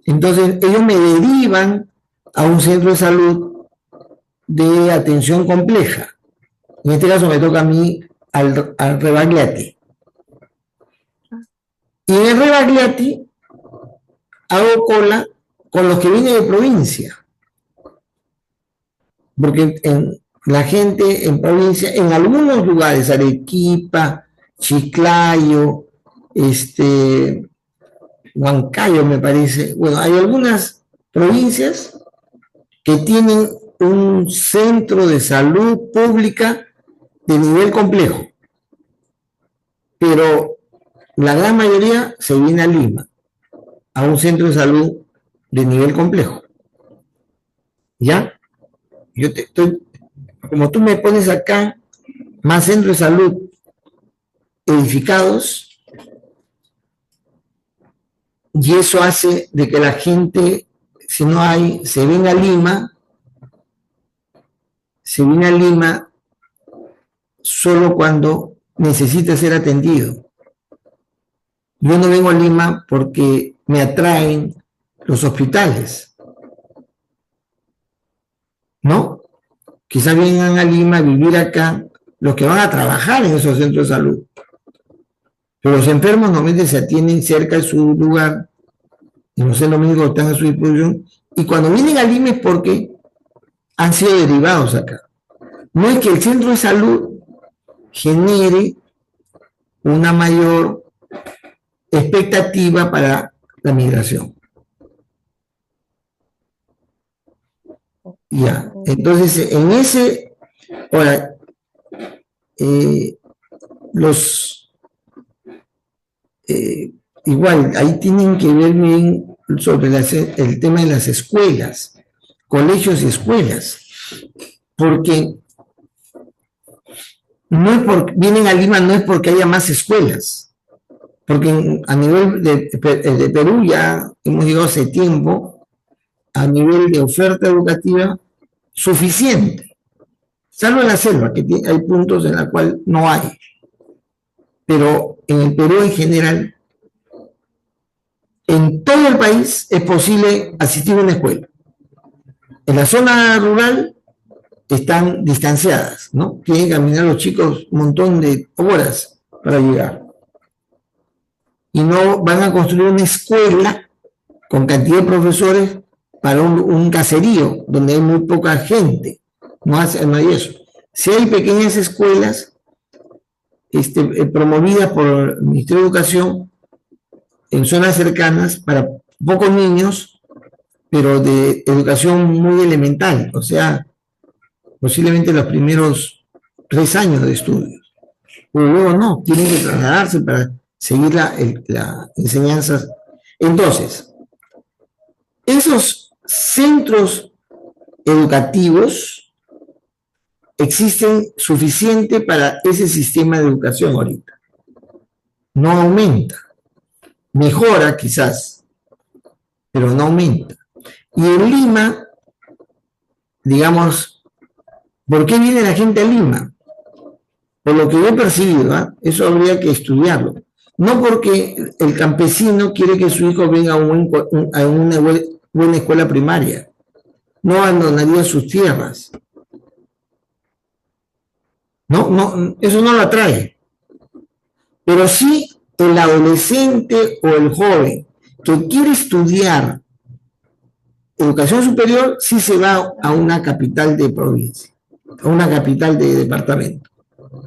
Entonces, ellos me derivan a un centro de salud de atención compleja. En este caso me toca a mí al Rebagliati. Y en el Rebagliati hago cola con los que vienen de provincia. Porque la gente en provincia, en algunos lugares, Arequipa, Chiclayo, Huancayo me parece, bueno, hay algunas provincias que tienen un centro de salud pública de nivel complejo, pero la gran mayoría se viene a Lima, a un centro de salud de nivel complejo. ¿Ya? Como tú me pones acá, más centros de salud edificados, y eso hace de que la gente, si no hay, se viene a Lima solo cuando necesita ser atendido. Yo no vengo a Lima porque me atraen los hospitales, ¿no? Quizás vengan a Lima a vivir acá los que van a trabajar en esos centros de salud. Pero los enfermos normalmente se atienden cerca de su lugar, y los centros médicos están a su disposición, y cuando vienen a Lima es porque han sido derivados acá. No es que el centro de salud genere una mayor expectativa para la migración. Ya, entonces en ese, ahora, igual, ahí tienen que ver bien sobre el tema de las escuelas, colegios y escuelas, porque no es vienen a Lima no es porque haya más escuelas, porque a nivel de Perú ya hemos llegado hace tiempo a nivel de oferta educativa suficiente, salvo en la selva, que hay puntos en los cuales no hay, pero en el Perú en general, en todo el país es posible asistir a una escuela. En la zona rural están distanciadas, ¿no? Tienen que caminar los chicos un montón de horas para llegar. Y no van a construir una escuela con cantidad de profesores para un caserío donde hay muy poca gente. No hay eso. Si hay pequeñas escuelas promovidas por el Ministerio de Educación en zonas cercanas para pocos niños, pero de educación muy elemental, o sea, posiblemente los primeros 3 años de estudios. Pero luego no, tienen que trasladarse para seguir la enseñanza. Entonces, esos centros educativos existen suficiente para ese sistema de educación ahorita. No aumenta. Mejora quizás, pero no aumenta. Y en Lima, digamos, ¿por qué viene la gente a Lima? Por lo que yo he percibido, eso habría que estudiarlo. No porque el campesino quiere que su hijo venga a una buena escuela primaria. No abandonaría sus tierras. No, eso no lo atrae. Pero sí el adolescente o el joven que quiere estudiar educación superior, sí se va a una capital de provincia, a una capital de departamento,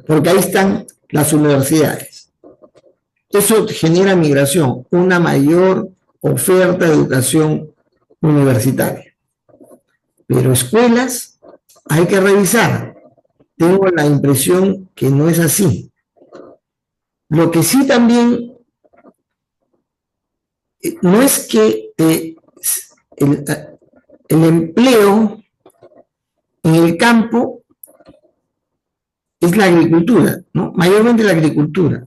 porque ahí están las universidades. Eso genera migración, una mayor oferta de educación universitaria. Pero escuelas hay que revisar. Tengo la impresión que no es así. Lo que sí también, no es que el empleo en el campo es la agricultura, ¿no? Mayormente la agricultura.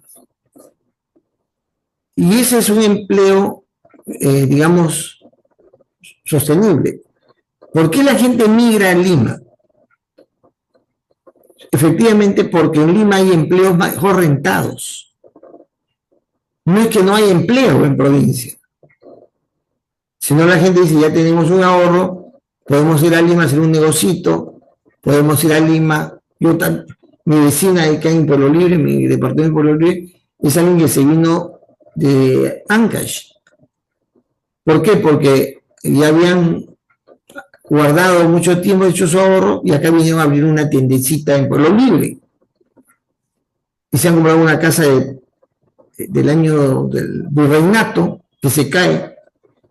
Y ese es un empleo, digamos, sostenible. ¿Por qué la gente migra a Lima? Efectivamente, porque en Lima hay empleos mejor rentados. No es que no hay empleo en provincia, sino la gente dice, ya tenemos un ahorro, podemos ir a Lima a hacer un negocito, podemos ir a Lima. Mi vecina acá en Pueblo Libre, mi departamento de Pueblo Libre, es alguien que se vino de Ancash. ¿Por qué? Porque ya habían guardado mucho tiempo, hecho su ahorro, y acá vinieron a abrir una tiendecita en Pueblo Libre. Y se han comprado una casa del año del virreinato, que se cae,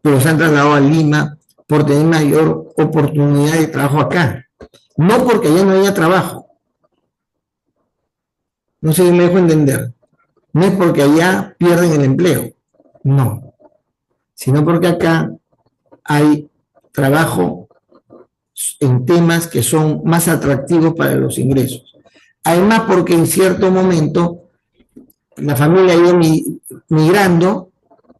pero se han trasladado a Lima por tener mayor oportunidad de trabajo acá. No porque allá no haya trabajo. No sé si me dejo entender. No es porque allá pierden el empleo. No. Sino porque acá hay trabajo en temas que son más atractivos para los ingresos. Además, porque en cierto momento la familia ha ido migrando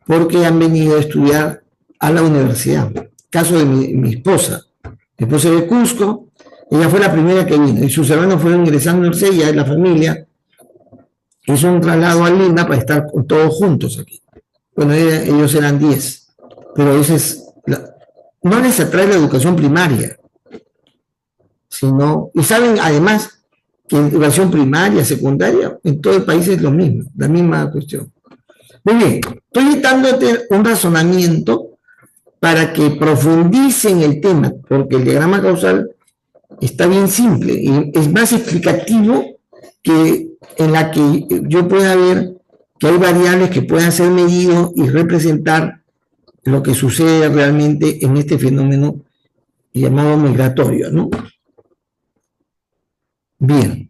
porque han venido a estudiar a la universidad. Caso de mi esposa. Mi esposa es de Cusco, ella fue la primera que vino, y sus hermanos fueron ingresando a la universidad, y ya la familia hizo un traslado a Lima para estar todos juntos aquí. Bueno, ellos eran 10, pero ese es no les atrae la educación primaria, sino, y saben además que en educación primaria, secundaria, en todo el país es lo mismo, la misma cuestión. Muy bien, estoy dándote un razonamiento para que profundice en el tema, porque el diagrama causal está bien simple y es más explicativo que en la que yo pueda ver que hay variables que puedan ser medidos y representar lo que sucede realmente en este fenómeno llamado migratorio, ¿no? Bien.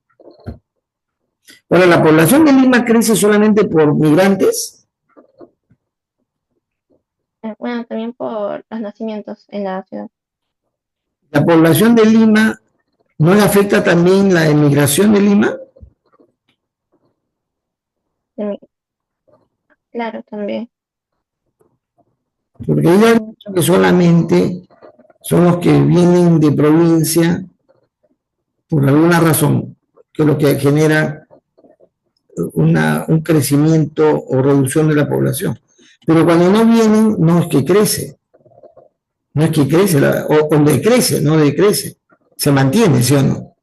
Ahora, ¿la población de Lima crece solamente por migrantes? Bueno, también por los nacimientos en la ciudad. ¿La población de Lima no le afecta también la emigración de Lima? Claro, también. Porque ella ha dicho que solamente son los que vienen de provincia por alguna razón, que es lo que genera un crecimiento o reducción de la población. Pero cuando no vienen, no es que crece, no es que crece, o decrece, no decrece, se mantiene, ¿sí o no?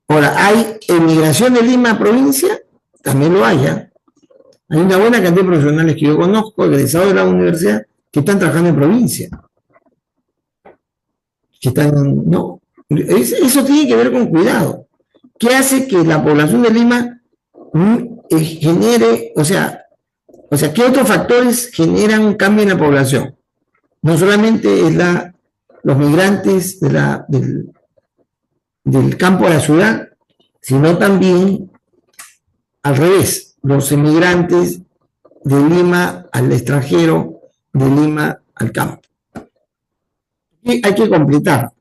Ahora, ¿hay emigración de Lima a provincia? También lo hay, ¿eh? Hay una buena cantidad de profesionales que yo conozco, egresados de la universidad, que están trabajando en provincia. Que están, no, eso tiene que ver con cuidado. ¿Qué hace que la población de Lima genere, o sea, qué otros factores generan un cambio en la población? No solamente es los migrantes del campo a la ciudad, sino también al revés, los emigrantes de Lima al extranjero, de Lima al campo. Y hay que completar.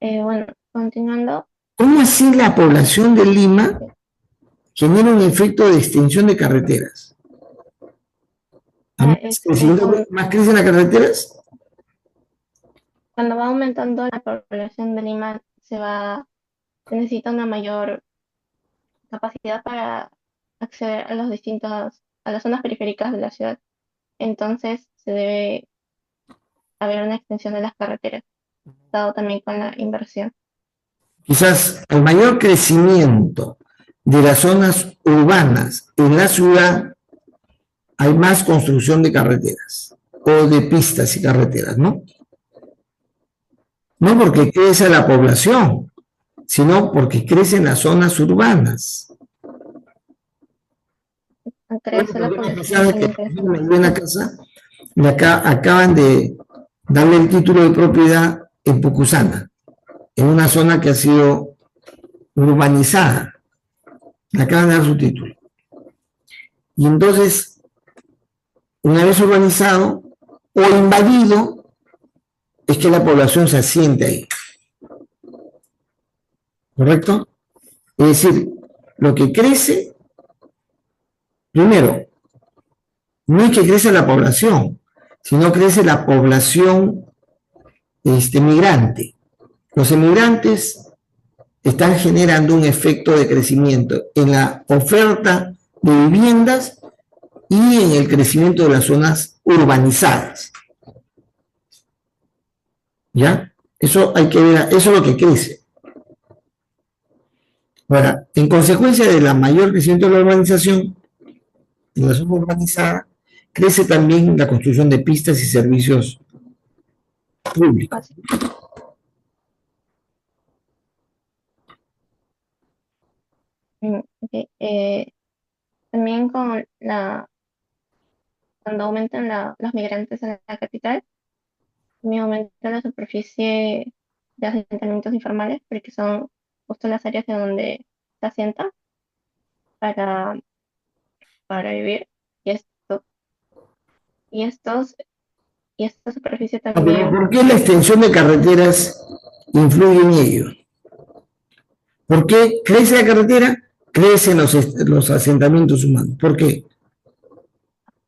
Bueno, continuando. ¿Cómo así la población de Lima genera un efecto de extensión de carreteras? ¿Más crecen las carreteras? Cuando va aumentando la población de Lima, se necesita una mayor capacidad para acceder a a las zonas periféricas de la ciudad. Entonces se debe haber una extensión de las carreteras, dado también con la inversión. Quizás el mayor crecimiento de las zonas urbanas en la ciudad, hay más construcción de carreteras o de pistas y carreteras, ¿no? No porque crece la población, sino porque crecen las zonas urbanas. Crece la población. En la casa, acaban de darle el título de propiedad en Pucusana, en una zona que ha sido urbanizada. Le acaban de dar su título. Y entonces, una vez urbanizado o invadido, es que la población se asiente ahí. ¿Correcto? Es decir, lo que crece, primero, no es que crece la población, sino crece la población migrante. Los emigrantes están generando un efecto de crecimiento en la oferta de viviendas y en el crecimiento de las zonas urbanizadas. ¿Ya? Eso hay que ver, eso es lo que crece. Ahora, en consecuencia de la mayor crecimiento de la urbanización, en la zona urbanizada, crece también la construcción de pistas y servicios públicos. Okay. También cuando aumentan los migrantes en la capital, también aumenta la superficie de asentamientos informales, porque son justo las áreas de donde se asientan para vivir. Y esta superficie también. ¿Por qué la extensión de carreteras influye en ello? ¿Por qué crece la carretera? Crecen los asentamientos humanos. ¿Por qué?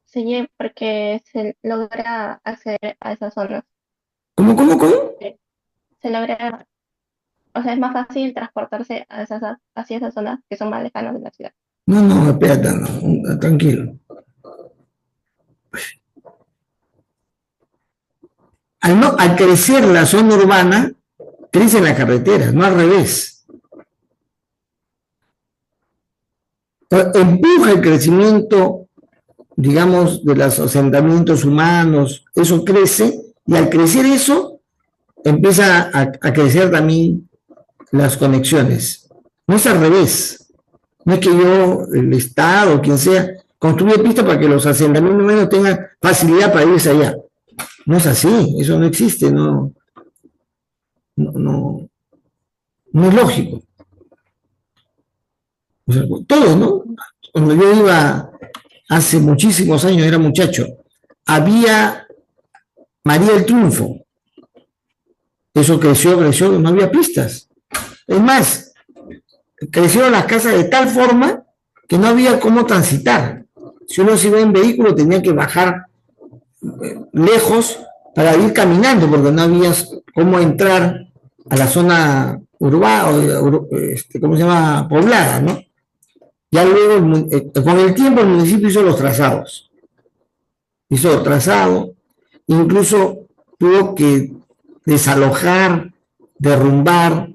Sí, porque se logra acceder a esas zonas. ¿Cómo? Se logra, o sea, es más fácil transportarse hacia esas zonas que son más lejanas de la ciudad. No, espérate, no, tranquilo. al crecer la zona urbana, crecen las carreteras, no al revés. Empuja el crecimiento, digamos, de los asentamientos humanos, eso crece, y al crecer eso, empieza a crecer también las conexiones. No es al revés. No es que yo, el Estado, quien sea, construye pistas para que los asentamientos humanos tengan facilidad para irse allá. No es así, eso no existe, no es lógico. O sea, todo, ¿no? Cuando yo iba hace muchísimos años, era muchacho, había María del Triunfo. Eso creció, no había pistas. Es más, crecieron las casas de tal forma que no había cómo transitar. Si uno se iba en vehículo tenía que bajar lejos para ir caminando, porque no había cómo entrar a la zona urbana, ¿cómo se llama? Poblada, ¿no? Ya luego, con el tiempo, el municipio hizo los trazados. Hizo trazado, incluso tuvo que desalojar, derrumbar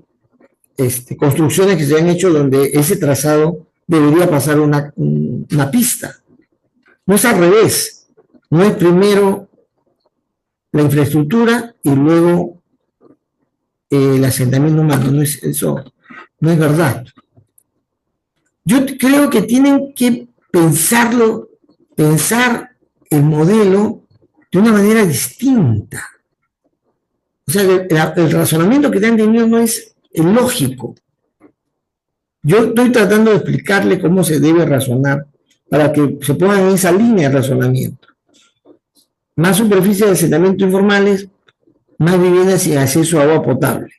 construcciones que se han hecho donde ese trazado debería pasar una pista. No es al revés, no es primero la infraestructura y luego el asentamiento humano, no es, eso no es verdad. Yo creo que tienen que pensar el modelo de una manera distinta. O sea, el razonamiento que te han tenido no es el lógico. Yo estoy tratando de explicarle cómo se debe razonar para que se pongan en esa línea de razonamiento. Más superficie de asentamientos informales, más viviendas sin acceso a agua potable.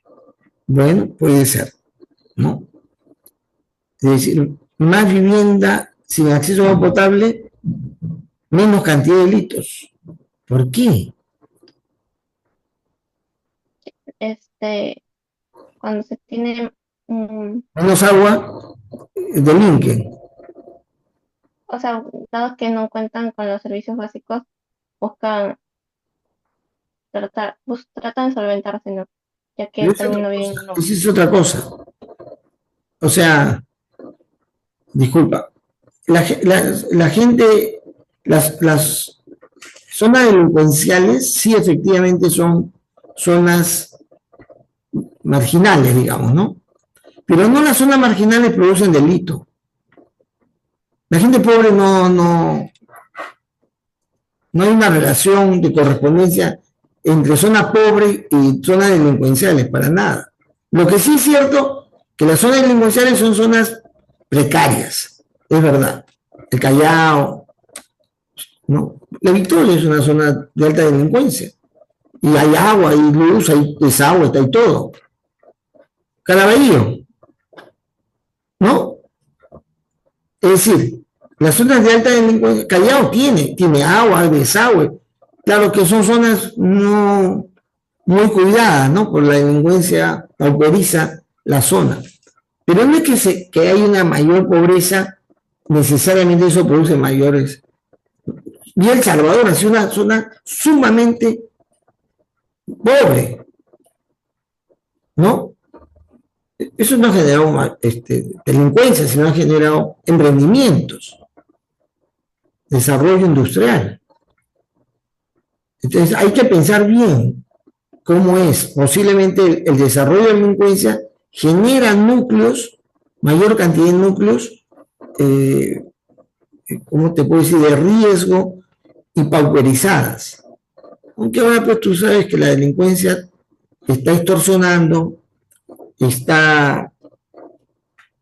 Bueno, puede ser, ¿no? Es decir, más vivienda sin acceso a agua potable, menos cantidad de delitos. ¿Por qué? Cuando se tiene, Menos agua, delinquen. o sea, dados que no cuentan con los servicios básicos, tratan de solventarse, ¿no? Ya que también no viven, no. Esa es otra cosa. O sea, disculpa, la gente, las zonas delincuenciales sí efectivamente son zonas marginales, digamos, ¿no? Pero no las zonas marginales producen delito. La gente pobre no hay una relación de correspondencia entre zonas pobres y zonas delincuenciales, para nada. Lo que sí es cierto, que las zonas delincuenciales son zonas precarias, es verdad. El Callao, ¿no? La Victoria es una zona de alta delincuencia. Y hay agua, hay luz, hay desagüe, hay todo. Caraballo, ¿no? Es decir, las zonas de alta delincuencia, Callao tiene agua, desagüe. Claro que son zonas no muy cuidadas, ¿no? Por la delincuencia pauperiza la zona. Pero no es que hay una mayor pobreza, necesariamente eso produce mayores. Y El Salvador ha sido una zona sumamente pobre, ¿no? Eso no ha generado delincuencia, sino ha generado emprendimientos, desarrollo industrial. Entonces hay que pensar bien cómo es. Posiblemente el desarrollo de la delincuencia genera núcleos, mayor cantidad de núcleos, ¿cómo te puedo decir?, de riesgo y pauperizadas. Aunque ahora pues tú sabes que la delincuencia está extorsionando, está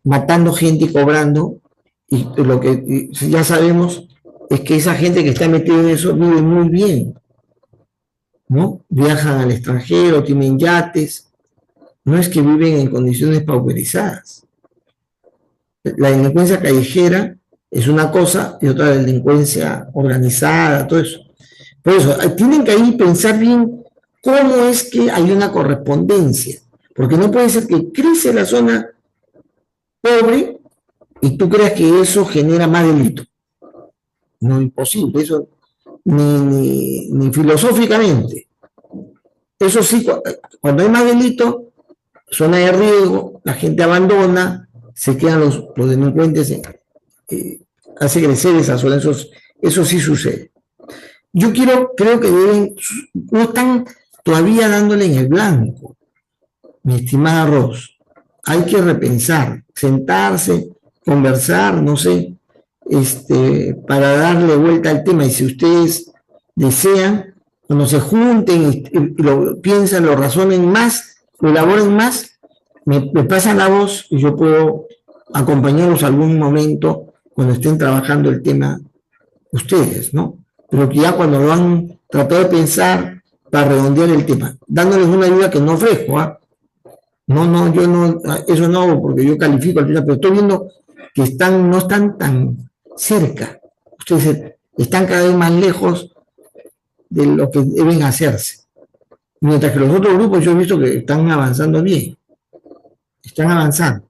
matando gente y cobrando, y lo que ya sabemos es que esa gente que está metida en eso vive muy bien, ¿no? Viajan al extranjero, tienen yates, no es que viven en condiciones pauperizadas. La delincuencia callejera es una cosa y otra delincuencia organizada, todo eso. Por eso, tienen que ahí pensar bien cómo es que hay una correspondencia, porque no puede ser que crece la zona pobre y tú creas que eso genera más delito. No, imposible, eso ni filosóficamente. Eso sí, cuando hay más delito, zona de riesgo, la gente abandona, se quedan los delincuentes, hace crecer esa zona, eso sí sucede. Yo creo que no están todavía dándole en el blanco, mi estimada Ros. Hay que repensar, sentarse, conversar, no sé, para darle vuelta al tema. Y si ustedes desean, cuando se junten y lo piensan, lo razonen más, lo elaboren más, me pasan la voz y yo puedo acompañarlos algún momento cuando estén trabajando el tema ustedes, ¿no? Pero que ya cuando lo han tratado de pensar para redondear el tema, dándoles una ayuda que no ofrezco, ¿ah? No, yo no, eso no, porque yo califico al final, pero estoy viendo que no están tan cerca. Ustedes están cada vez más lejos de lo que deben hacerse. Mientras que los otros grupos yo he visto que están avanzando bien, están avanzando,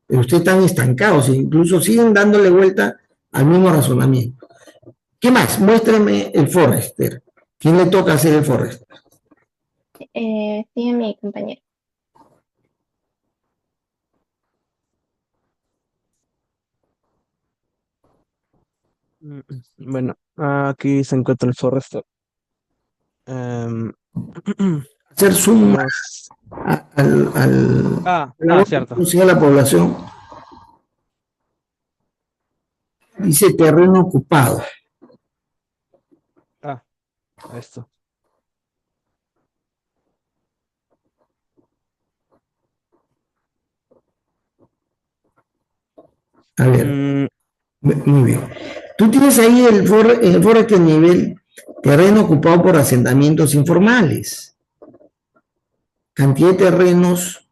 pero ustedes están estancados e incluso siguen dándole vuelta al mismo razonamiento. ¿Qué más? Muéstrame el Forrester. ¿Quién le toca hacer el Forrester? Sí, mi compañero. Bueno, aquí se encuentra el Forrester. Hacer zoom Vamos. Cierto. a la población. Dice terreno ocupado. Esto. A ver, muy bien. Tú tienes ahí el Forrester nivel terreno ocupado por asentamientos informales. Cantidad de terrenos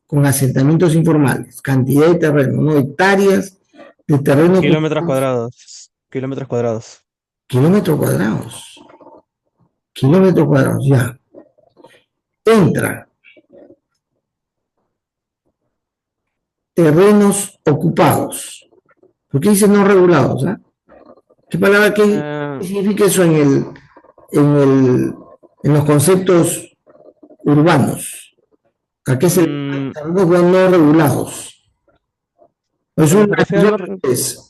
con asentamientos informales. Cantidad de terrenos, no hectáreas de terreno. Kilómetros cuadrados. Kilómetros cuadrados. Kilómetros cuadrados. Kilómetros cuadrados, ya. Entra. Terrenos ocupados. ¿Por qué dice no regulados? ¿Ah? ¿Qué palabra qué significa eso en los conceptos urbanos? ¿A qué se terrenos no regulados? Es una expresión de ustedes,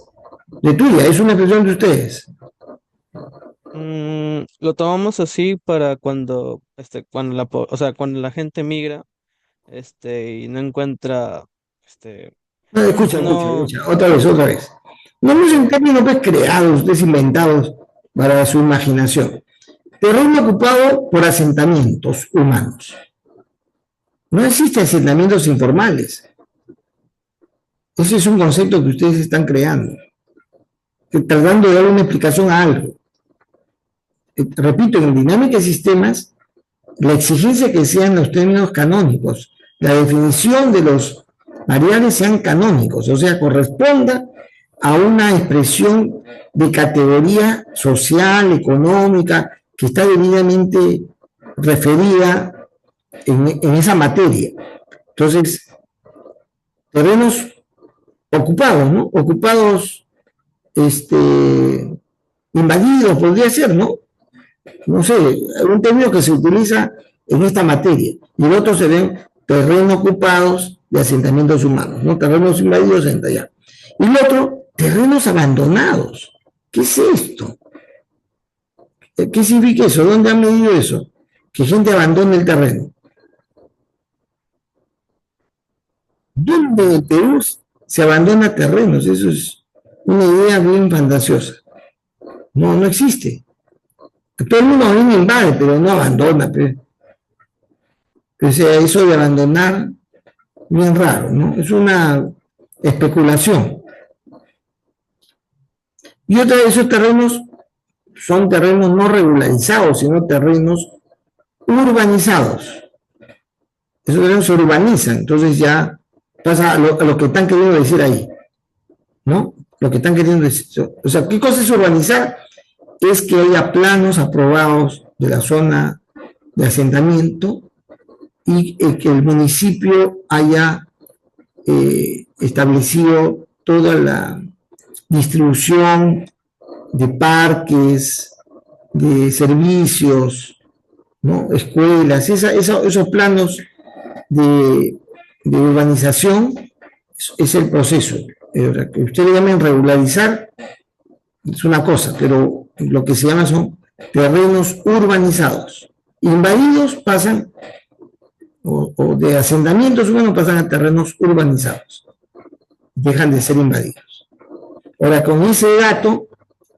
de tuya, es una expresión de ustedes. Lo tomamos así para cuando cuando la gente migra, y no encuentra, No, escucha, otra vez. No usen términos pues creados, desinventados para su imaginación. Terreno ocupado por asentamientos humanos. No existen asentamientos informales. Ese es un concepto que ustedes están creando, tratando de dar una explicación a algo. Repito, en dinámica de sistemas, la exigencia que sean los términos canónicos, la definición de los variables sean canónicos, o sea, corresponda a una expresión de categoría social, económica, que está debidamente referida en esa materia. Entonces, terrenos ocupados, ¿no? Ocupados, invadidos, podría ser, ¿no? No sé, un término que se utiliza en esta materia. Y el otro se ven terrenos ocupados de asentamientos humanos, ¿no? Terrenos invadidos en allá. Y el otro, terrenos abandonados. ¿Qué es esto? ¿Qué significa eso? ¿Dónde han medido eso? Que gente abandone el terreno. ¿Dónde en el Perú se abandona terrenos? Eso es una idea bien fantasiosa. No existe. Todo el mundo viene e invade, pero no abandona. O sea, eso de abandonar, bien raro, ¿no? Es una especulación. Y otra de esos terrenos son terrenos no regularizados, sino terrenos urbanizados. Esos terrenos se urbanizan, entonces ya pasa a lo que están queriendo decir ahí, ¿no? Lo que están queriendo decir. O sea, ¿qué cosa es urbanizar? Es que haya planos aprobados de la zona de asentamiento y que el municipio haya establecido toda la distribución de parques, de servicios, ¿no? Escuelas, esos planos de urbanización es el proceso. Que ustedes llamen regularizar es una cosa, pero lo que se llama son terrenos urbanizados. Invadidos pasan, o de asentamientos humanos pasan a terrenos urbanizados. Dejan de ser invadidos. Ahora, con ese dato,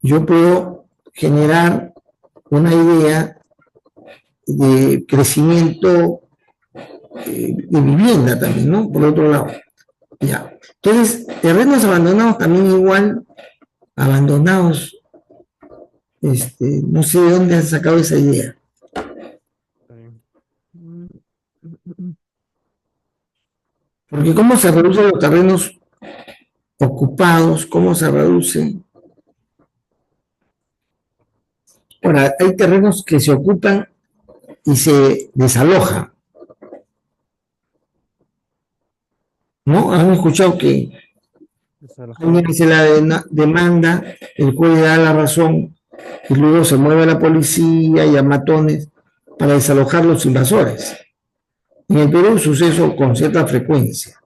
yo puedo generar una idea de crecimiento de vivienda también, ¿no? Por otro lado. Ya. Entonces, terrenos abandonados también igual, abandonados, no sé de dónde han sacado esa idea. Porque ¿cómo se reducen los terrenos ocupados? ¿Cómo se reducen? Ahora, hay terrenos que se ocupan y se desalojan. ¿No? Han escuchado que alguien hace la demanda, el juez le da la razón y luego se mueve la policía y a matones para desalojar los invasores. En el Perú sucede eso con cierta frecuencia.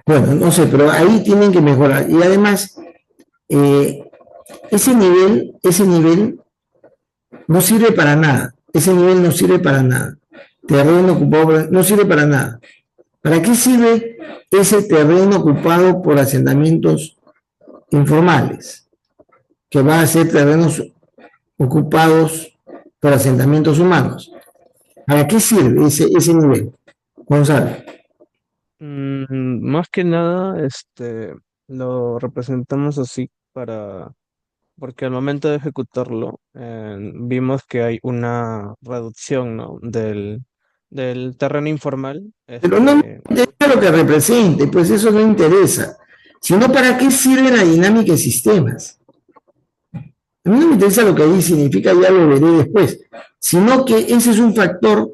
Bueno, no sé, pero ahí tienen que mejorar. Y además, ese nivel no sirve para nada. Ese nivel no sirve para nada. Terreno ocupado no sirve para nada. ¿Para qué sirve ese terreno ocupado por asentamientos informales? Que va a ser terrenos ocupados por asentamientos humanos. ¿Para qué sirve ese nivel? Gonzalo. Más que nada, lo representamos así porque al momento de ejecutarlo, vimos que hay una reducción, ¿no? del terreno informal. Pero no me interesa lo que represente, pues eso no interesa. Sino para qué sirve la dinámica de sistemas. A mí no me interesa lo que ahí significa, ya lo veré después. Sino que ese es un factor,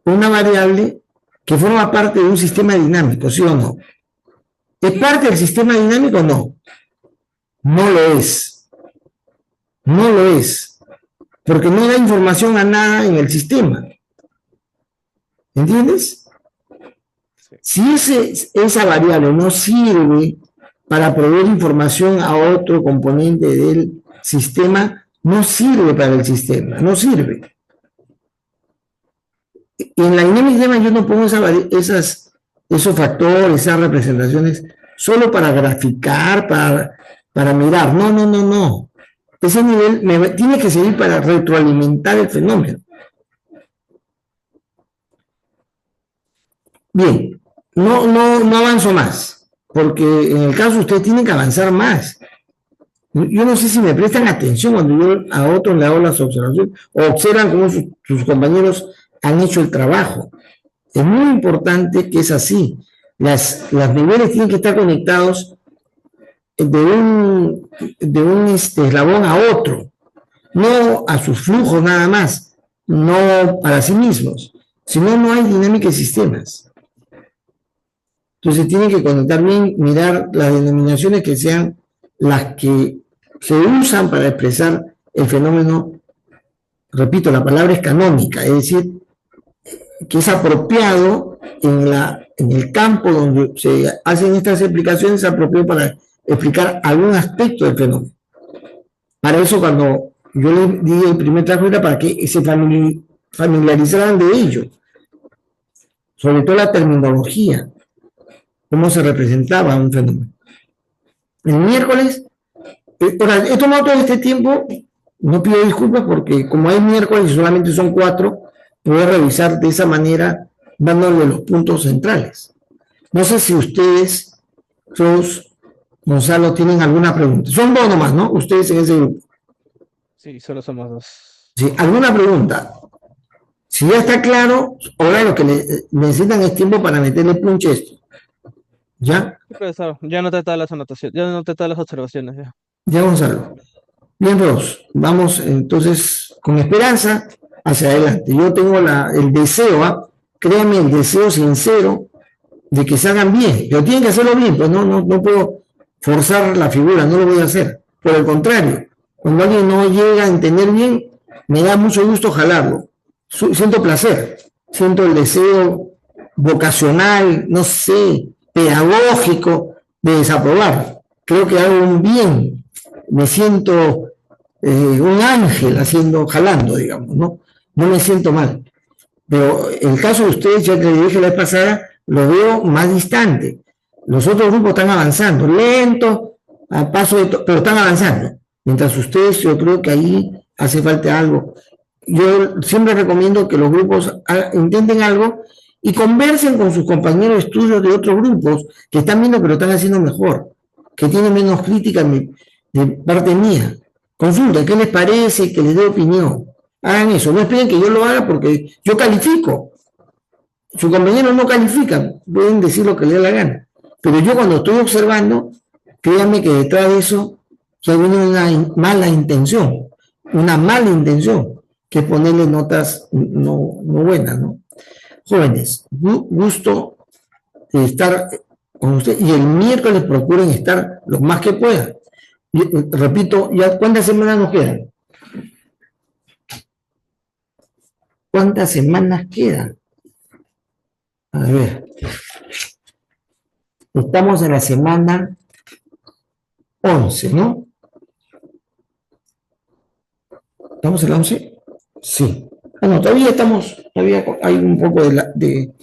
una variable que forma parte de un sistema dinámico, ¿sí o no? ¿Es parte del sistema dinámico? No. No lo es. No lo es. Porque no da información a nada en el sistema. ¿Entiendes? Si esa variable no sirve para proveer información a otro componente del sistema, no sirve para el sistema, no sirve. En la dinámica de sistema yo no pongo esos factores, esas representaciones, solo para graficar, para mirar. No. Ese nivel tiene que servir para retroalimentar el fenómeno. Bien, no avanzo más, porque en el caso ustedes tienen que avanzar más. Yo no sé si me prestan atención cuando yo a otros le hago las observaciones o observan cómo sus compañeros han hecho el trabajo. Es muy importante que es así. Los niveles tienen que estar conectados de un eslabón a otro, no a sus flujos nada más, no para sí mismos, sino no hay dinámica de sistemas. Entonces tienen que conectar bien, mirar las denominaciones que sean las que se usan para expresar el fenómeno. Repito, la palabra es canónica, es decir, que es apropiado en el campo donde se hacen estas explicaciones, es apropiado para explicar algún aspecto del fenómeno. Para eso, cuando yo les di el primer trabajo, era para que se familiarizaran de ello, sobre todo la terminología, cómo se representaba un fenómeno. El miércoles, he tomado todo este tiempo, no pido disculpas porque como hay miércoles y solamente son 4, voy a revisar de esa manera, dándole los puntos centrales. No sé si ustedes, Gonzalo, tienen alguna pregunta. Son 2 nomás, ¿no? Ustedes en ese grupo. Sí, solo somos 2. Sí, ¿alguna pregunta? Si ya está claro, ahora lo que necesitan es tiempo para meterle punche esto. ¿Ya? Sí, profesor, ya no te da las anotaciones, ya no te da las observaciones. Ya. Ya, Gonzalo. Bien, Ros, vamos entonces con esperanza hacia adelante. Yo tengo el deseo, créanme, el deseo sincero de que se hagan bien, pero tienen que hacerlo bien, pues no puedo forzar la figura, no lo voy a hacer. Por el contrario, Cuando alguien no llega a entender bien, me da mucho gusto jalarlo. Siento placer, siento el deseo vocacional, no sé, pedagógico de desaprobar. Creo que hago un bien, me siento un ángel jalando, digamos, ¿no? No me siento mal. Pero el caso de ustedes, ya que le dije la vez pasada, lo veo más distante. Los otros grupos están avanzando, lento, a paso pero están avanzando. Mientras ustedes, yo creo que ahí hace falta algo. Yo siempre recomiendo que los grupos intenten algo y conversen con sus compañeros de estudio de otros grupos que están viendo que lo están haciendo mejor, que tienen menos crítica de parte mía. Consulten qué les parece, que les dé opinión. Hagan eso, no esperen que yo lo haga porque yo califico. Sus compañeros no califican, pueden decir lo que les dé la gana. Pero yo cuando estoy observando, créanme que detrás de eso hay una mala intención, que es ponerle notas no buenas, ¿no? Jóvenes, gusto de estar con ustedes y el miércoles procuren estar lo más que puedan. Y, repito, ¿ya cuántas semanas nos quedan? ¿Cuántas semanas quedan? A ver. Estamos en la semana 11, ¿no? ¿Estamos en la 11? Sí. Ah, no, todavía hay un poco de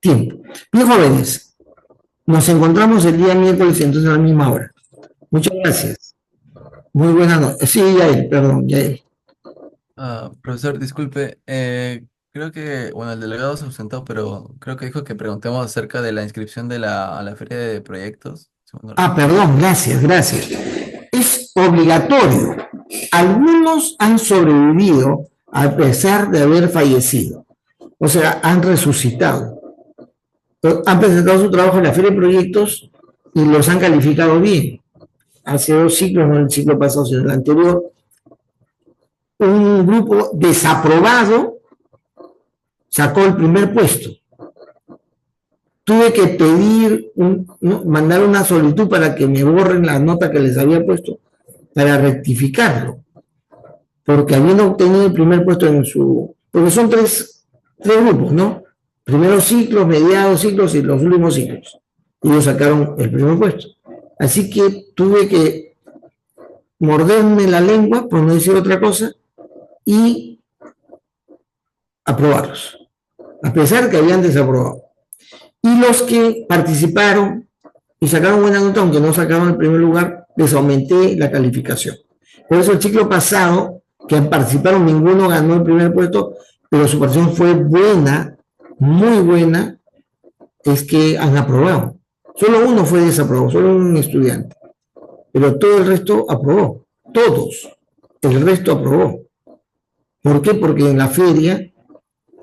tiempo. Bien, jóvenes, nos encontramos el día miércoles entonces a la misma hora. Muchas gracias. Muy buenas noches. Sí, Yael, perdón, Yael. Profesor, disculpe, creo que, bueno, el delegado se ausentó, pero creo que dijo que preguntemos acerca de la inscripción a la feria de proyectos. Perdón, gracias. Es obligatorio. Algunos han sobrevivido a pesar de haber fallecido. O sea, han resucitado. Han presentado su trabajo en la feria de proyectos y los han calificado bien. Hace 2 ciclos, no el ciclo pasado, sino el anterior, un grupo desaprobado sacó el primer puesto. Tuve que pedir, mandar una solicitud para que me borren la nota que les había puesto, para rectificarlo, porque habiendo obtenido el primer puesto porque son tres grupos, ¿no? Primeros ciclos, mediados ciclos y los últimos ciclos. Y ellos sacaron el primer puesto. Así que tuve que morderme la lengua, por no decir otra cosa, y aprobarlos, a pesar que habían desaprobado. Y los que participaron y sacaron buena nota, aunque no sacaron el primer lugar, les aumenté la calificación. Por eso el ciclo pasado, que participaron, ninguno ganó el primer puesto, pero su participación fue buena, muy buena, es que han aprobado. Solo uno fue desaprobado, solo un estudiante. Pero todo el resto aprobó, todos. El resto aprobó. ¿Por qué? Porque en la feria,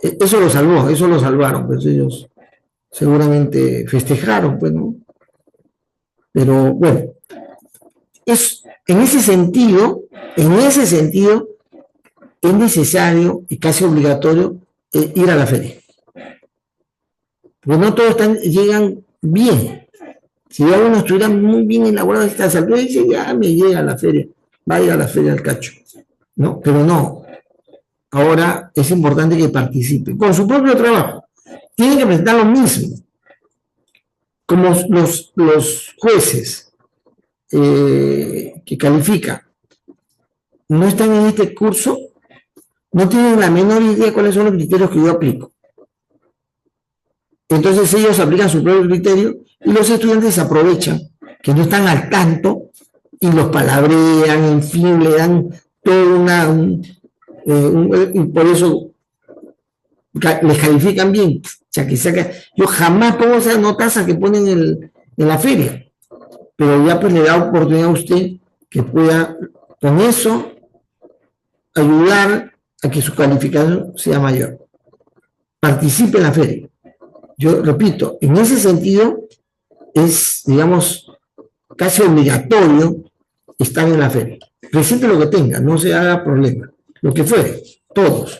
eso lo salvaron, pues ellos seguramente festejaron, pues, ¿no? Pero bueno, en ese sentido, es necesario y casi obligatorio ir a la feria. Porque no todos llegan bien. Si alguno estuviera muy bien elaborado esta altura, dice, ya me llega a la feria, va a ir a la feria al cacho. ¿No? Pero no. Ahora es importante que participen con su propio trabajo. Tienen que presentar lo mismo. Como los jueces que califican no están en este curso, no tienen la menor idea de cuáles son los criterios que yo aplico. Entonces ellos aplican su propio criterio y los estudiantes aprovechan que no están al tanto y los palabrean, en fin, le dan toda y por eso les califican bien. O sea, yo jamás pongo esa notaza que ponen en la feria, pero ya pues le da oportunidad a usted que pueda con eso ayudar a que su calificación sea mayor. Participe en la feria. Yo repito, en ese sentido es, digamos, casi obligatorio estar en la feria. Presente lo que tenga, no se haga problema. Lo que fuere, todos.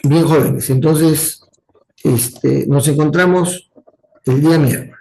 Bien, jóvenes, entonces nos encontramos el día miércoles.